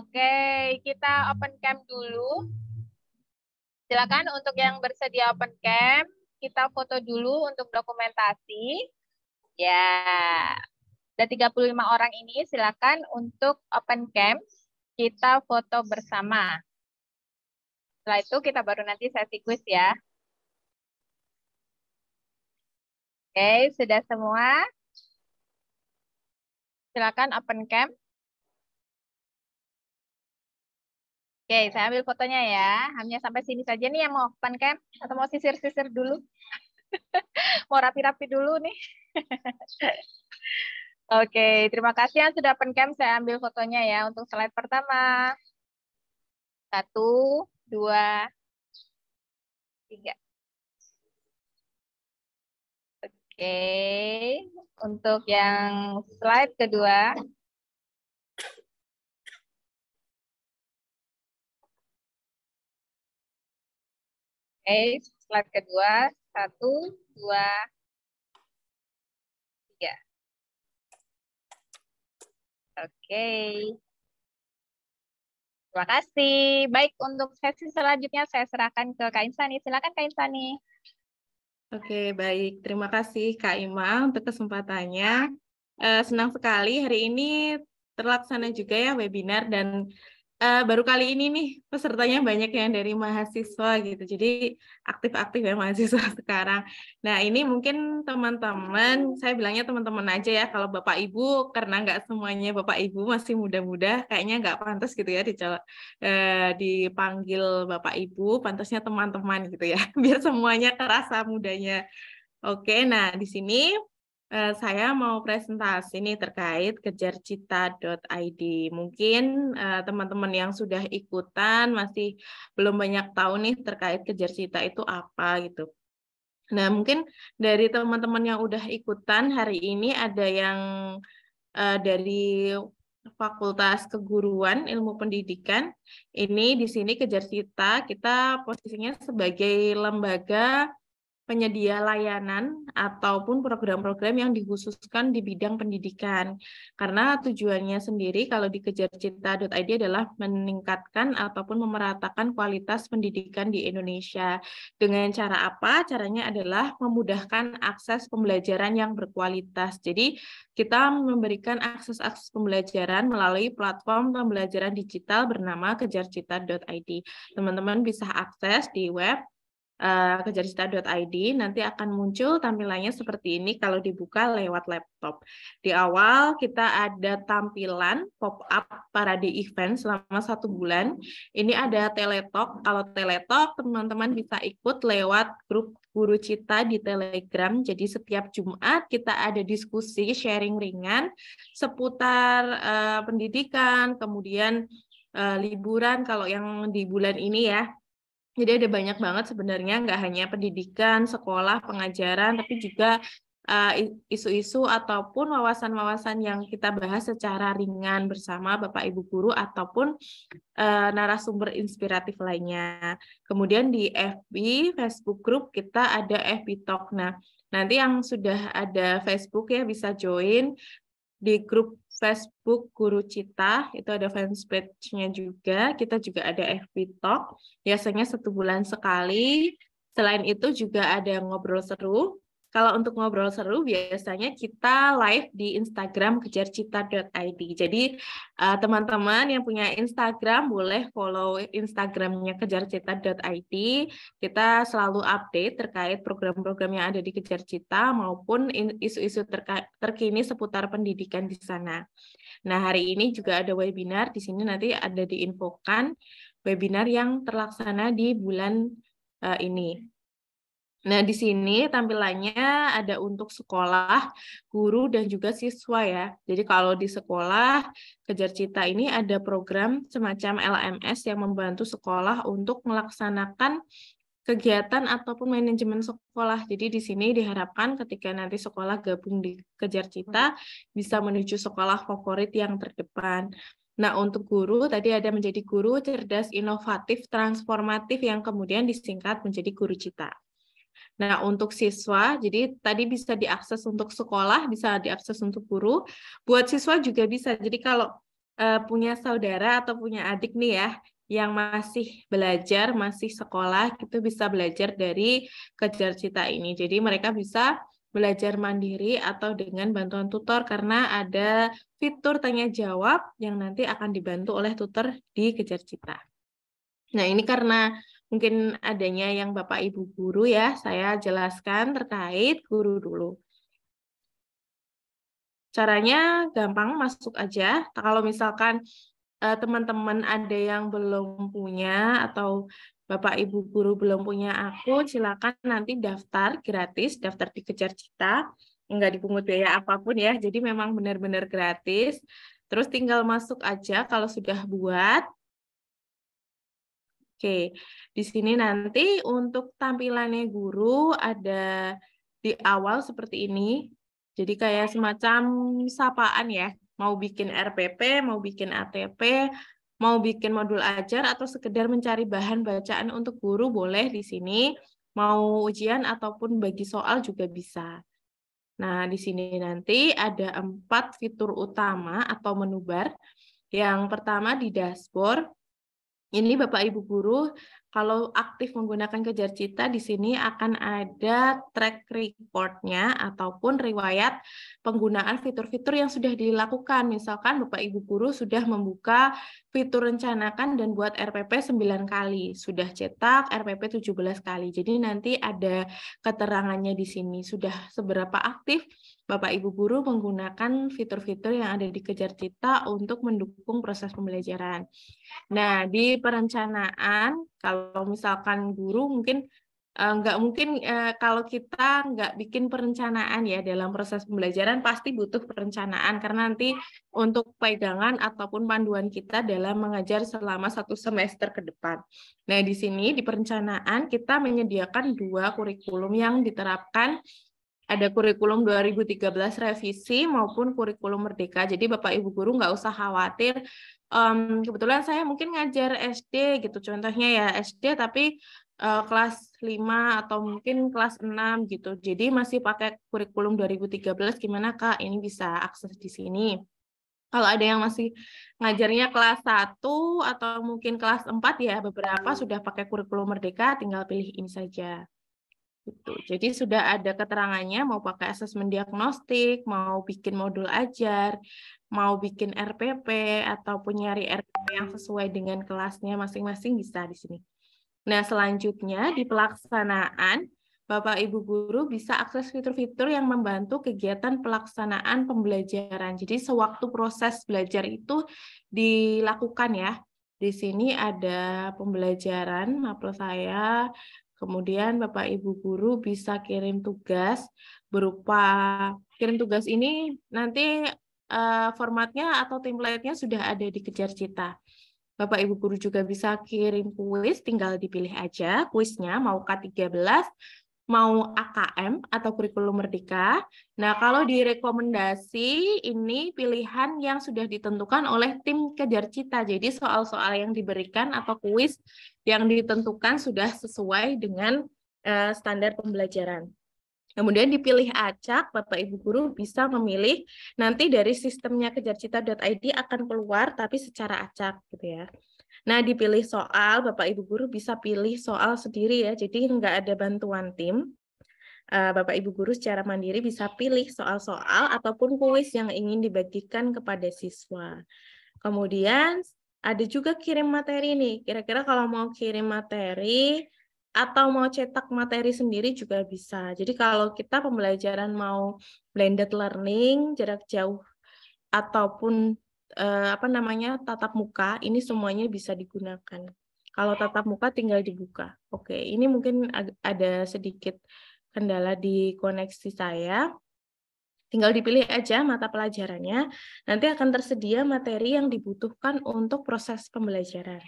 Oke, kita open cam dulu. Silakan untuk yang bersedia open cam, kita foto dulu untuk dokumentasi. Ya, ada 35 orang ini, silakan untuk open cam, kita foto bersama. Setelah itu kita baru nanti sesi kuis ya. Oke, sudah semua? Silakan open cam. Oke, saya ambil fotonya ya. Hanya sampai sini saja nih yang mau open cam. Atau mau sisir-sisir dulu? Mau rapi-rapi dulu nih. Oke, terima kasih yang sudah open cam. Saya ambil fotonya ya untuk slide pertama. 1, 2, 3. Oke, untuk yang slide kedua. Oke, slide kedua. 1, 2, 3. Oke. Terima kasih. Baik, untuk sesi selanjutnya saya serahkan ke Kak Insani. Silakan Kak Insani. Oke, baik. Terima kasih Kak Ima untuk kesempatannya. Senang sekali hari ini terlaksana juga ya webinar dan baru kali ini nih pesertanya banyak yang dari mahasiswa gitu. Jadi aktif-aktif ya mahasiswa sekarang. Nah ini mungkin teman-teman, saya bilangnya teman-teman aja ya. Kalau Bapak Ibu, karena nggak semuanya Bapak Ibu masih muda-muda, kayaknya nggak pantas gitu ya dipanggil Bapak Ibu, pantasnya teman-teman gitu ya. Biar semuanya kerasa mudanya. Oke, nah di sini saya mau presentasi nih terkait kejarcita.id. Mungkin teman-teman yang sudah ikutan masih belum banyak tahu nih terkait Kejarcita itu apa gitu. Nah, mungkin dari teman-teman yang udah ikutan hari ini ada yang dari Fakultas Keguruan Ilmu Pendidikan. Ini di sini Kejarcita kita posisinya sebagai lembaga penyedia layanan ataupun program-program yang dikhususkan di bidang pendidikan. Karena tujuannya sendiri kalau di kejarcita.id adalah meningkatkan ataupun memeratakan kualitas pendidikan di Indonesia. Dengan cara apa? Caranya adalah memudahkan akses pembelajaran yang berkualitas. Jadi kita memberikan akses pembelajaran melalui platform pembelajaran digital bernama kejarcita.id. Teman-teman bisa akses di web kejarcita.id, nanti akan muncul tampilannya seperti ini kalau dibuka lewat laptop. Di awal kita ada tampilan pop-up parade event selama 1 bulan. Ini ada Teletalk. Kalau Teletalk teman-teman bisa ikut lewat grup Guru Cita di Telegram. Jadi setiap Jumat kita ada diskusi sharing ringan seputar pendidikan, kemudian liburan kalau yang di bulan ini ya. Jadi ada banyak banget sebenarnya, nggak hanya pendidikan, sekolah, pengajaran, tapi juga isu-isu ataupun wawasan-wawasan yang kita bahas secara ringan bersama Bapak Ibu Guru ataupun narasumber inspiratif lainnya. Kemudian di FB, Facebook Group, kita ada FB Talk. Nah, nanti yang sudah ada Facebook ya bisa join di grup Facebook Guru Cita, itu ada fanpage-nya juga, kita juga ada FB Talk, biasanya 1 bulan sekali. Selain itu juga ada ngobrol seru. Kalau untuk ngobrol seru biasanya kita live di Instagram kejarcita.id. Jadi teman-teman yang punya Instagram boleh follow Instagramnya kejarcita.id. Kita selalu update terkait program-program yang ada di Kejarcita maupun isu-isu terkini seputar pendidikan di sana. Nah, hari ini juga ada webinar, di sini nanti ada diinfokan webinar yang terlaksana di bulan ini. Nah, di sini tampilannya ada untuk sekolah, guru, dan juga siswa ya. Jadi kalau di sekolah, Kejarcita ini ada program semacam LMS yang membantu sekolah untuk melaksanakan kegiatan ataupun manajemen sekolah. Jadi di sini diharapkan ketika nanti sekolah gabung di Kejarcita, bisa menuju sekolah favorit yang terdepan. Nah, untuk guru, tadi ada menjadi guru cerdas, inovatif, transformatif, yang kemudian disingkat menjadi Guru Cita. Nah, untuk siswa, jadi tadi bisa diakses untuk sekolah, bisa diakses untuk guru. Buat siswa juga bisa. Jadi kalau punya saudara atau punya adik nih ya, yang masih belajar, masih sekolah, itu bisa belajar dari Kejarcita ini. Jadi mereka bisa belajar mandiri atau dengan bantuan tutor karena ada fitur tanya jawab yang nanti akan dibantu oleh tutor di Kejarcita. Nah, ini karena mungkin adanya yang Bapak Ibu Guru ya, saya jelaskan terkait guru dulu. Caranya gampang, masuk aja. Kalau misalkan teman-teman ada yang belum punya atau Bapak Ibu Guru belum punya akun, silakan nanti daftar gratis, daftar di Kejarcita, nggak dipungut biaya apapun ya, jadi memang benar-benar gratis. Terus tinggal masuk aja kalau sudah buat. Oke, di sini nanti untuk tampilannya guru ada di awal seperti ini. Jadi kayak semacam sapaan ya, mau bikin RPP, mau bikin ATP, mau bikin modul ajar, atau sekedar mencari bahan bacaan untuk guru boleh di sini. Mau ujian ataupun bagi soal juga bisa. Nah, di sini nanti ada 4 fitur utama atau menu bar. Yang pertama di dashboard. Ini Bapak Ibu Guru, kalau aktif menggunakan Kejarcita, di sini akan ada track record-nya ataupun riwayat penggunaan fitur-fitur yang sudah dilakukan. Misalkan Bapak Ibu Guru sudah membuka fitur rencanakan dan buat RPP 9 kali, sudah cetak RPP 17 kali. Jadi nanti ada keterangannya di sini, sudah seberapa aktif Bapak Ibu Guru menggunakan fitur-fitur yang ada di Kejarcita untuk mendukung proses pembelajaran. Nah, di perencanaan, kalau misalkan guru mungkin nggak mungkin kalau kita nggak bikin perencanaan ya dalam proses pembelajaran, pasti butuh perencanaan karena nanti untuk pegangan ataupun panduan kita dalam mengajar selama 1 semester ke depan. Nah, di sini di perencanaan kita menyediakan 2 kurikulum yang diterapkan. Ada kurikulum 2013 revisi maupun kurikulum merdeka. Jadi Bapak Ibu Guru nggak usah khawatir. Kebetulan saya mungkin ngajar SD gitu, contohnya ya SD, tapi kelas 5 atau mungkin kelas 6 gitu. Jadi masih pakai kurikulum 2013, gimana Kak? Ini bisa akses di sini. Kalau ada yang masih ngajarnya kelas 1 atau mungkin kelas 4 ya beberapa sudah pakai kurikulum Merdeka, tinggal pilih ini saja. Gitu. Jadi sudah ada keterangannya mau pakai asesmen diagnostik, mau bikin modul ajar, mau bikin RPP ataupun nyari RPP yang sesuai dengan kelasnya masing-masing bisa di sini. Nah, selanjutnya di pelaksanaan Bapak Ibu guru bisa akses fitur-fitur yang membantu kegiatan pelaksanaan pembelajaran. Jadi sewaktu proses belajar itu dilakukan ya. Di sini ada pembelajaran mapel saya. Kemudian Bapak Ibu guru bisa kirim tugas berupa kirim tugas ini nanti formatnya atau template-nya sudah ada di Kejar Cita. Bapak Ibu guru juga bisa kirim kuis, tinggal dipilih aja kuisnya mau K13, mau AKM atau kurikulum Merdeka. Nah, kalau direkomendasi ini pilihan yang sudah ditentukan oleh tim Kejar Cita. Jadi soal-soal yang diberikan atau kuis yang ditentukan sudah sesuai dengan standar pembelajaran. Kemudian dipilih acak, Bapak Ibu guru bisa memilih nanti dari sistemnya kejarcita.id akan keluar tapi secara acak gitu ya. Nah, dipilih soal, Bapak Ibu guru bisa pilih soal sendiri ya, jadi nggak ada bantuan tim. Bapak Ibu guru secara mandiri bisa pilih soal-soal ataupun kuis yang ingin dibagikan kepada siswa. Kemudian ada juga kirim materi nih, kira-kira kalau mau kirim materi atau mau cetak materi sendiri juga bisa. Jadi kalau kita pembelajaran mau blended learning, jarak jauh, ataupun tatap muka, ini semuanya bisa digunakan. Kalau tatap muka tinggal dibuka. Oke, ini mungkin ada sedikit kendala di koneksi saya. Tinggal dipilih aja mata pelajarannya, nanti akan tersedia materi yang dibutuhkan untuk proses pembelajaran.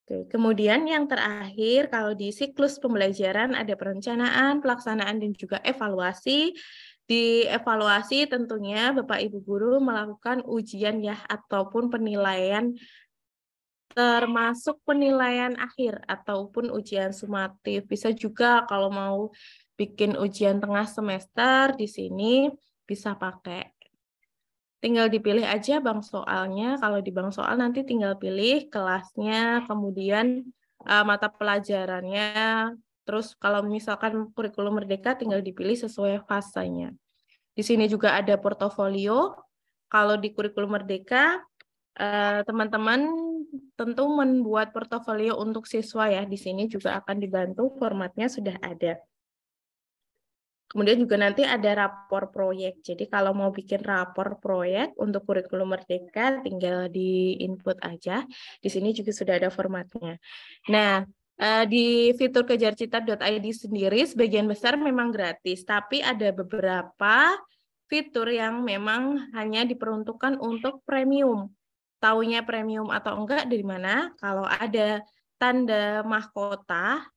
Oke, kemudian yang terakhir, kalau di siklus pembelajaran ada perencanaan, pelaksanaan, dan juga evaluasi. Di evaluasi tentunya Bapak Ibu guru melakukan ujian ya ataupun penilaian termasuk penilaian akhir ataupun ujian sumatif. Bisa juga kalau mau bikin ujian tengah semester di sini bisa pakai. Tinggal dipilih aja bank soalnya. Kalau di bank soal nanti tinggal pilih kelasnya, kemudian mata pelajarannya. Terus kalau misalkan kurikulum Merdeka tinggal dipilih sesuai fasenya. Di sini juga ada portofolio. Kalau di kurikulum Merdeka, teman-teman tentu membuat portofolio untuk siswa ya. Di sini juga akan dibantu, formatnya sudah ada. Kemudian juga nanti ada rapor proyek. Jadi kalau mau bikin rapor proyek untuk kurikulum Merdeka, tinggal di input aja. Di sini juga sudah ada formatnya. Nah, di fitur kejarcita.id sendiri sebagian besar memang gratis, tapi ada beberapa fitur yang memang hanya diperuntukkan untuk premium. Taunya premium atau enggak dari mana? Kalau ada tanda mahkota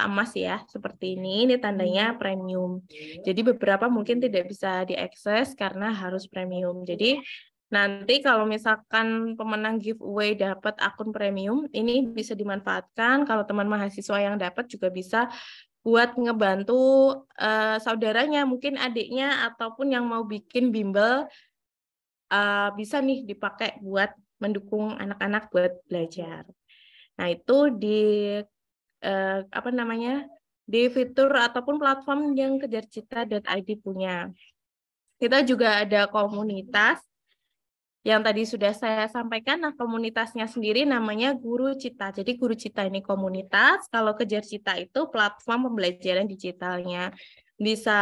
emas ya, seperti ini tandanya premium. Jadi beberapa mungkin tidak bisa diakses karena harus premium. Jadi nanti kalau misalkan pemenang giveaway dapat akun premium, ini bisa dimanfaatkan. Kalau teman mahasiswa yang dapat juga bisa buat ngebantu saudaranya, mungkin adiknya, ataupun yang mau bikin bimbel, bisa nih dipakai buat mendukung anak-anak buat belajar. Nah, itu di di fitur ataupun platform yang kejarcita.id punya. Kita juga ada komunitas yang tadi sudah saya sampaikan. Nah, komunitasnya sendiri namanya Guru Cita. Jadi Guru Cita ini komunitas, kalau Kejar Cita itu platform pembelajaran digitalnya. Bisa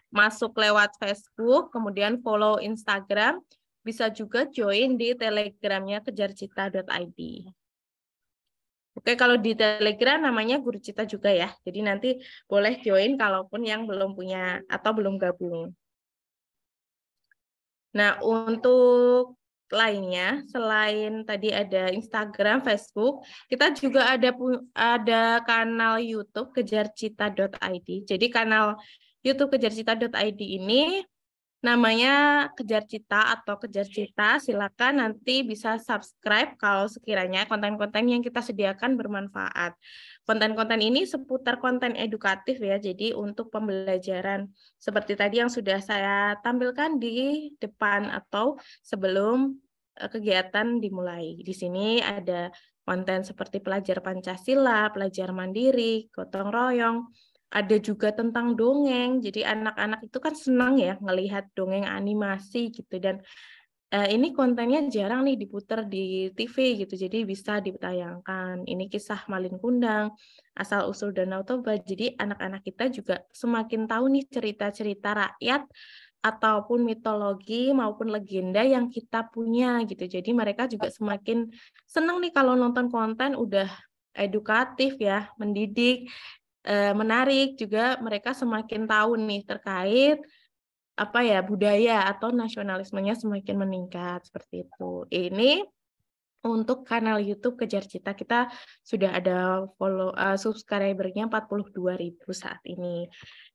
masuk lewat Facebook, kemudian follow Instagram, bisa juga join di Telegramnya kejarcita.id. Oke, kalau di Telegram namanya Guru Cita juga ya. Jadi nanti boleh join kalaupun yang belum punya atau belum gabung. Nah, untuk lainnya, selain tadi ada Instagram, Facebook, kita juga ada kanal YouTube kejarcita.id. Jadi kanal YouTube kejarcita.id ini namanya Kejar Cita atau Kejar Cita. Silakan nanti bisa subscribe kalau sekiranya konten-konten yang kita sediakan bermanfaat. Konten-konten ini seputar konten edukatif ya, jadi untuk pembelajaran seperti tadi yang sudah saya tampilkan di depan atau sebelum kegiatan dimulai. Di sini ada konten seperti pelajar Pancasila, pelajar mandiri, gotong royong, ada juga tentang dongeng. Jadi anak-anak itu kan senang ya ngelihat dongeng animasi gitu, dan ini kontennya jarang nih diputar di TV gitu, jadi bisa ditayangkan. Ini kisah Malin Kundang, asal usul Danau Toba. Jadi anak-anak kita juga semakin tahu nih cerita-cerita rakyat ataupun mitologi maupun legenda yang kita punya gitu. Jadi mereka juga semakin senang nih kalau nonton konten udah edukatif ya, mendidik, menarik. Juga mereka semakin tahu nih terkait apa ya, budaya atau nasionalismenya semakin meningkat seperti itu. Ini untuk kanal YouTube Kejar Cita, kita sudah ada subscribernya 42.000 saat ini.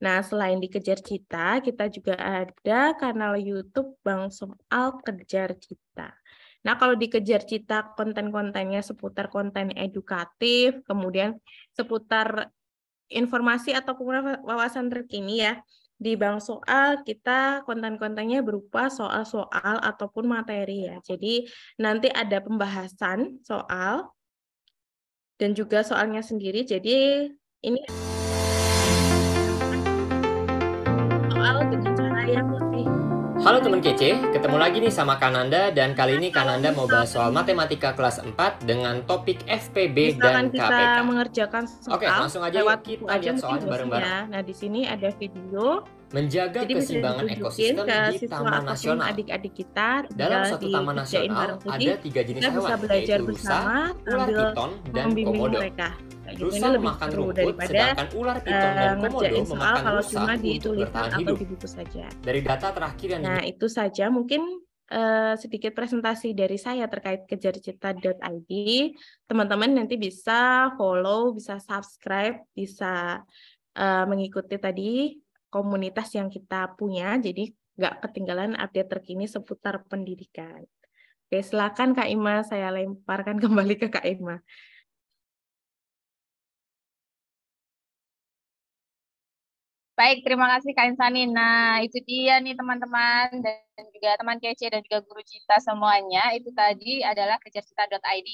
Nah, selain di Kejar Cita, kita juga ada kanal YouTube Bang Soal Kejar Cita. Nah, kalau di Kejar Cita, konten-kontennya seputar konten edukatif, kemudian seputar informasi atau wawasan terkini ya. Di Bang Soal kita konten-kontennya berupa soal-soal ataupun materi ya. Jadi nanti ada pembahasan soal dan juga soalnya sendiri. Jadi ini soal dengan cara yang lebih. Halo teman kece, ketemu lagi nih sama Kananda, dan kali ini Kananda mau bahas soal matematika kelas 4 dengan topik FPB dan KPK. Kita mengerjakan soal. Oke, langsung aja yuk kita lihat soalnya bareng-bareng. Nah, di sini ada video. Menjaga keseimbangan ekosistem di Taman Nasional. Adik-adik kita dalam satu taman nasional ada 3 jenis hewan, yaitu rusa, ular piton, dan komodo. Rusa memakan rumput, sedangkan ular piton dan komodo memakan rusa untuk bertahan hidup. Dari data terakhir yang itu saja mungkin sedikit presentasi dari saya terkait kejarcita.id. Teman-teman nanti bisa follow, bisa subscribe, bisa mengikuti tadi komunitas yang kita punya, jadi nggak ketinggalan update terkini seputar pendidikan. Oke, silakan Kak Ima, saya lemparkan kembali ke Kak Ima. Baik, terima kasih Kak Insani. Nah, itu dia nih teman-teman, dan juga teman kece dan juga guru Cita semuanya. Itu tadi adalah kejarcita.id.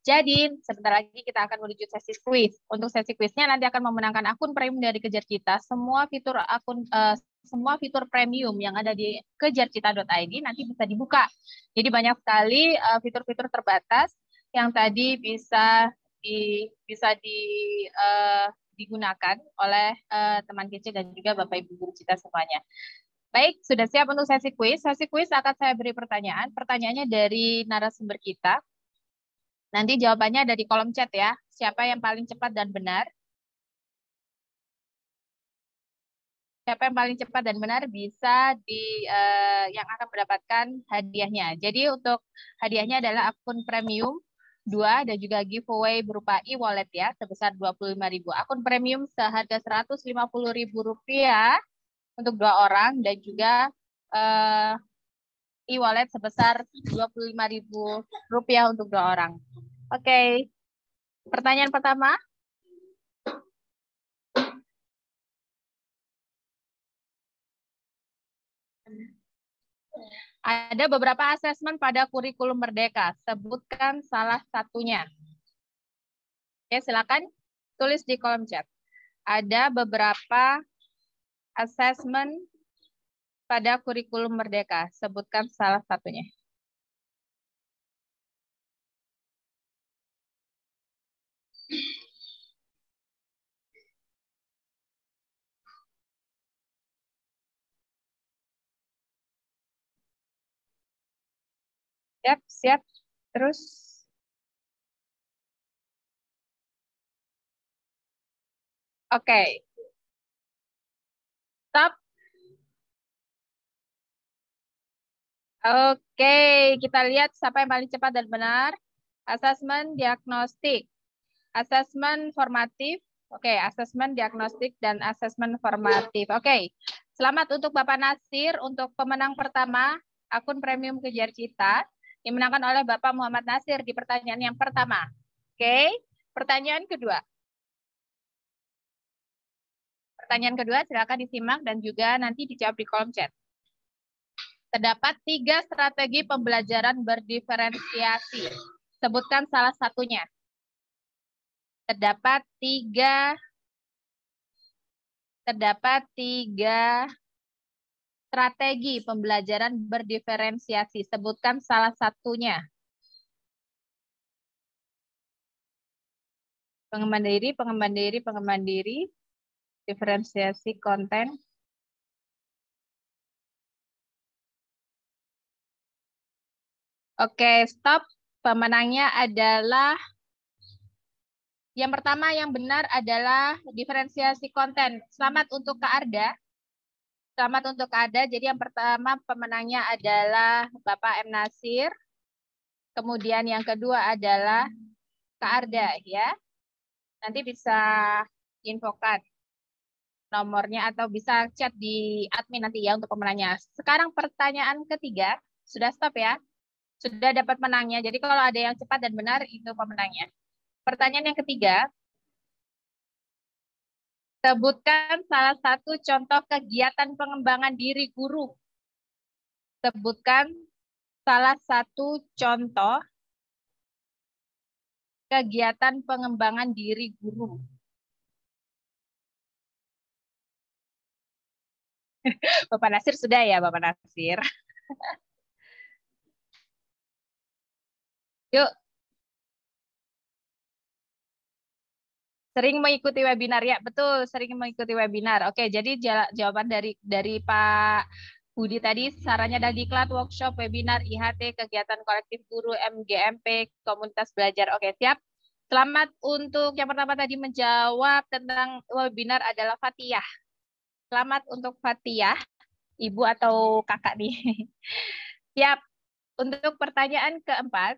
Jadi, sebentar lagi kita akan menuju sesi kuis. Untuk sesi kuisnya nanti akan memenangkan akun premium dari Kejar Cita. Semua fitur premium yang ada di kejarcita.id nanti bisa dibuka. Jadi banyak sekali fitur-fitur terbatas yang tadi bisa digunakan oleh teman kece dan juga Bapak Ibu guru Cita semuanya. Baik, sudah siap untuk sesi kuis. Sesi kuis akan saya beri pertanyaan. Pertanyaannya dari narasumber kita. Nanti jawabannya ada di kolom chat ya. Siapa yang paling cepat dan benar? Siapa yang paling cepat dan benar bisa yang akan mendapatkan hadiahnya. Jadi untuk hadiahnya adalah akun premium 2 dan juga giveaway berupa e-wallet ya sebesar 25.000. Akun premium seharga Rp150.000 untuk 2 orang, dan juga e-wallet sebesar Rp25.000 untuk 2 orang. Oke. Pertanyaan pertama. Ada beberapa asesmen pada kurikulum Merdeka. Sebutkan salah satunya. Oke, silakan tulis di kolom chat. Ada beberapa asesmen pada kurikulum Merdeka. Sebutkan salah satunya. Siap. Terus. Oke. Stop. Oke, kita lihat siapa yang paling cepat dan benar. Asesmen diagnostik. Asesmen formatif. Oke, asesmen diagnostik dan asesmen formatif. Oke. Selamat untuk Bapak Nasir, untuk pemenang pertama, akun premium Kejar Cita, dimenangkan oleh Bapak Muhammad Nasir di pertanyaan yang pertama. Oke, pertanyaan kedua. Pertanyaan kedua silakan disimak dan juga nanti dijawab di kolom chat. Terdapat 3 strategi pembelajaran berdiferensiasi. Sebutkan salah satunya. Terdapat tiga strategi pembelajaran berdiferensiasi. Sebutkan salah satunya. Pengembangan diri, diferensiasi konten. Oke, stop. Pemenangnya adalah yang pertama yang benar adalah diferensiasi konten. Selamat untuk Kak Arda. Selamat untuk Kak Arda. Jadi yang pertama pemenangnya adalah Bapak M. Nasir. Kemudian yang kedua adalah Kak Arda ya. Nanti bisa infokan nomornya atau bisa chat di admin nanti ya untuk pemenangnya. Sekarang pertanyaan ketiga. Sudah stop ya. Sudah dapat menangnya. Jadi kalau ada yang cepat dan benar, itu pemenangnya. Pertanyaan yang ketiga. Sebutkan salah satu contoh kegiatan pengembangan diri guru. Sebutkan salah satu contoh kegiatan pengembangan diri guru. Bapak Nasir sudah ya, Bapak Nasir. Yuk. Sering mengikuti webinar ya, betul, sering mengikuti webinar. Oke, jadi jawaban dari Pak Budi tadi sarannya ada diklat, workshop, webinar, IHT, kegiatan kolektif guru, MGMP, komunitas belajar. Oke, siap. Selamat untuk yang pertama tadi menjawab tentang webinar adalah Fatiyah. Selamat untuk Fatiyah, Ibu atau Kakak nih. Siap. Untuk pertanyaan keempat.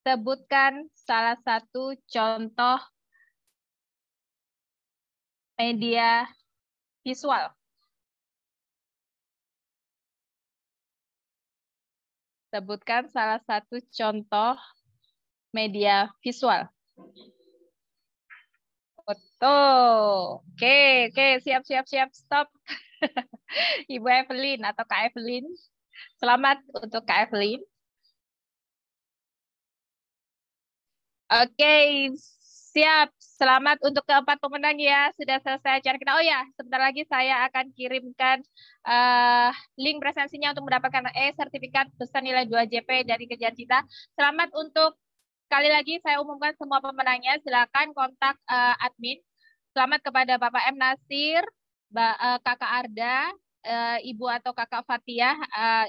Sebutkan salah satu contoh media visual. Sebutkan salah satu contoh media visual. Foto. Oke, siap, stop. Ibu Evelyn atau Kak Evelyn. Selamat untuk Kak Evelyn. Oke, siap. Selamat untuk keempat pemenang ya. Sudah selesai acara kita. Oh ya, sebentar lagi saya akan kirimkan link presensinya untuk mendapatkan sertifikat besar nilai 2 JP dari Kejar Cita. Selamat untuk, sekali lagi saya umumkan semua pemenangnya. Silakan kontak admin. Selamat kepada Bapak M. Nasir, Kakak Arda, Ibu atau Kakak Fatiyah,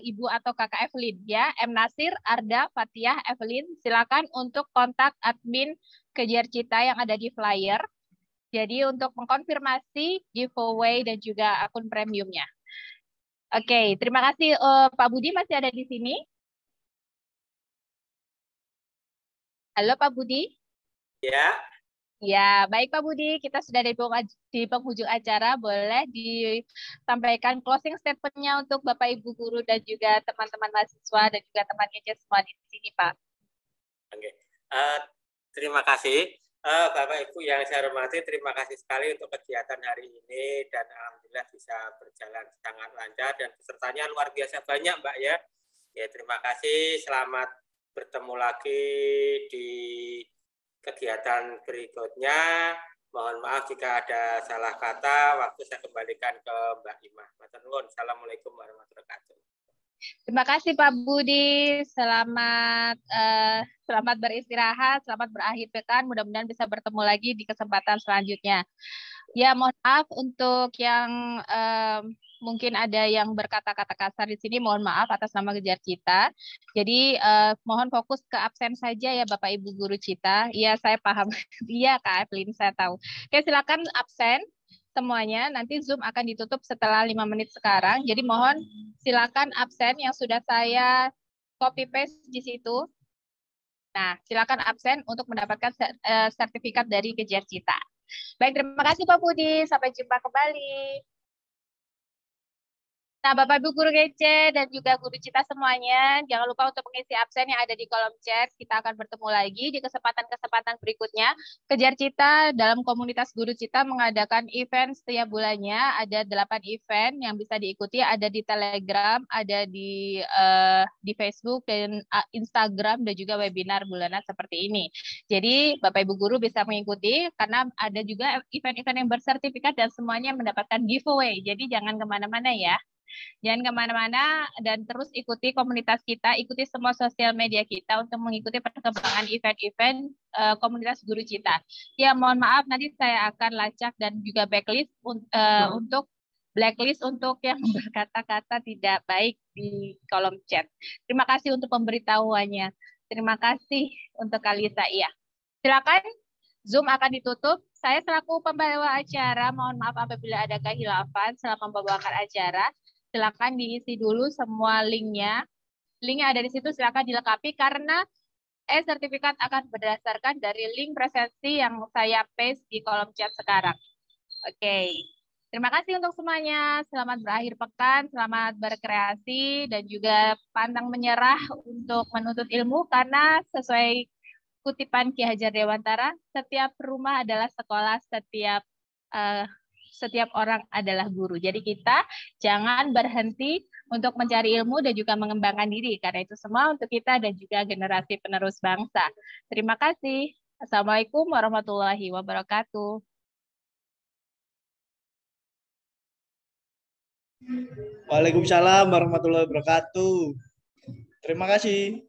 Ibu atau Kakak Evelyn ya. M. Nasir, Arda, Fatiyah, Evelyn, silakan untuk kontak admin Kejar Cita yang ada di flyer. Jadi untuk mengkonfirmasi giveaway dan juga akun premiumnya. Oke, terima kasih. Pak Budi masih ada di sini? Halo Pak Budi? Ya. Ya, baik Pak Budi, kita sudah di penghujung acara. Boleh disampaikan closing statement-nya untuk Bapak Ibu guru dan juga teman-teman mahasiswa dan juga teman-teman semua di sini, Pak. Oke. Terima kasih. Bapak Ibu yang saya hormati, terima kasih sekali untuk kegiatan hari ini dan alhamdulillah bisa berjalan sangat lancar dan pesertanya luar biasa banyak, Mbak ya. Ya, terima kasih. Selamat bertemu lagi di kegiatan berikutnya. Mohon maaf jika ada salah kata. Waktu saya kembalikan ke Mbak Imah. Assalamualaikum warahmatullahi wabarakatuh. Terima kasih Pak Budi. Selamat beristirahat, selamat berakhir pekan. Mudah-mudahan bisa bertemu lagi di kesempatan selanjutnya. Ya, mohon maaf untuk yang mungkin ada yang berkata-kata kasar di sini, mohon maaf atas nama Kejar Cita. Jadi mohon fokus ke absen saja ya Bapak Ibu guru Cita. Iya, saya paham. Iya Kak Evelyn, saya tahu. Oke, silakan absen semuanya. Nanti Zoom akan ditutup setelah 5 menit sekarang. Jadi mohon silakan absen yang sudah saya copy paste di situ. Nah, silakan absen untuk mendapatkan sertifikat dari Kejar Cita. Baik, terima kasih Pak Budi. Sampai jumpa kembali. Nah, Bapak Ibu guru kece dan juga guru cita semuanya, jangan lupa untuk mengisi absen yang ada di kolom chat. Kita akan bertemu lagi di kesempatan-kesempatan berikutnya. Kejar Cita dalam komunitas guru cita mengadakan event setiap bulannya. Ada 8 event yang bisa diikuti, ada di Telegram, ada di Facebook dan Instagram, dan juga webinar bulanan seperti ini. Jadi Bapak Ibu guru bisa mengikuti karena ada juga event-event yang bersertifikat dan semuanya mendapatkan giveaway. Jadi jangan kemana-mana ya. Jangan kemana-mana dan terus ikuti komunitas kita, ikuti semua sosial media kita untuk mengikuti perkembangan event-event komunitas guru cita. Ya, mohon maaf nanti saya akan lacak dan juga backlist untuk blacklist untuk yang berkata-kata tidak baik di kolom chat. Terima kasih untuk pemberitahuannya. Terima kasih untuk Kalisa. Iya. Silakan, Zoom akan ditutup. Saya selaku pembawa acara, mohon maaf apabila ada kehilafan selama membawakan acara. Silakan diisi dulu semua linknya. Linknya ada di situ, silakan dilengkapi karena sertifikat akan berdasarkan dari link presensi yang saya paste di kolom chat sekarang. Oke. Terima kasih untuk semuanya. Selamat berakhir pekan, selamat berkreasi, dan juga pantang menyerah untuk menuntut ilmu karena sesuai kutipan Ki Hajar Dewantara, setiap rumah adalah sekolah, setiap orang adalah guru. Jadi kita jangan berhenti untuk mencari ilmu dan juga mengembangkan diri, karena itu semua untuk kita dan juga generasi penerus bangsa. Terima kasih. Assalamualaikum warahmatullahi wabarakatuh. Waalaikumsalam warahmatullahi wabarakatuh. Terima kasih.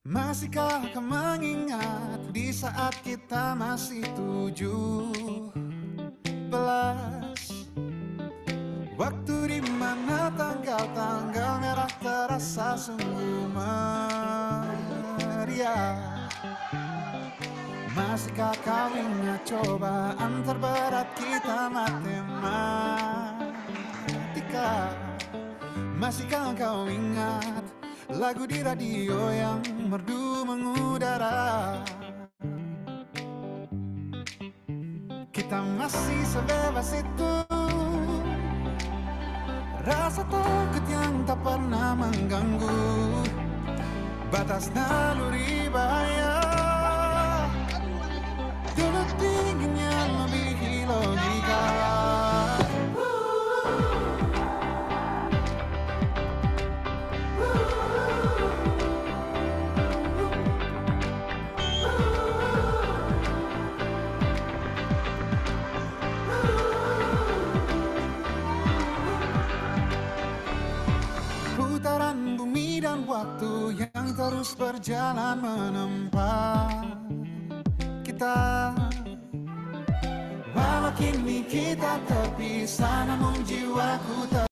Masihkah kau mengingat di saat kita masih 17, waktu di mana tanggal-tanggal merah terasa sungguh meriah. Masihkah kau ingat cobaan terberat kita matematika? Masihkah kau ingat lagu di radio yang merdu mengudara? kita masih sebebas itu. Rasa takut yang tak pernah mengganggu batas naluri bahaya. Dulu dinginnya melebihi logika. Putaran bumi dan waktu yang terus berjalan menempa kita. Walau kini kita terpisah, namun jiwaku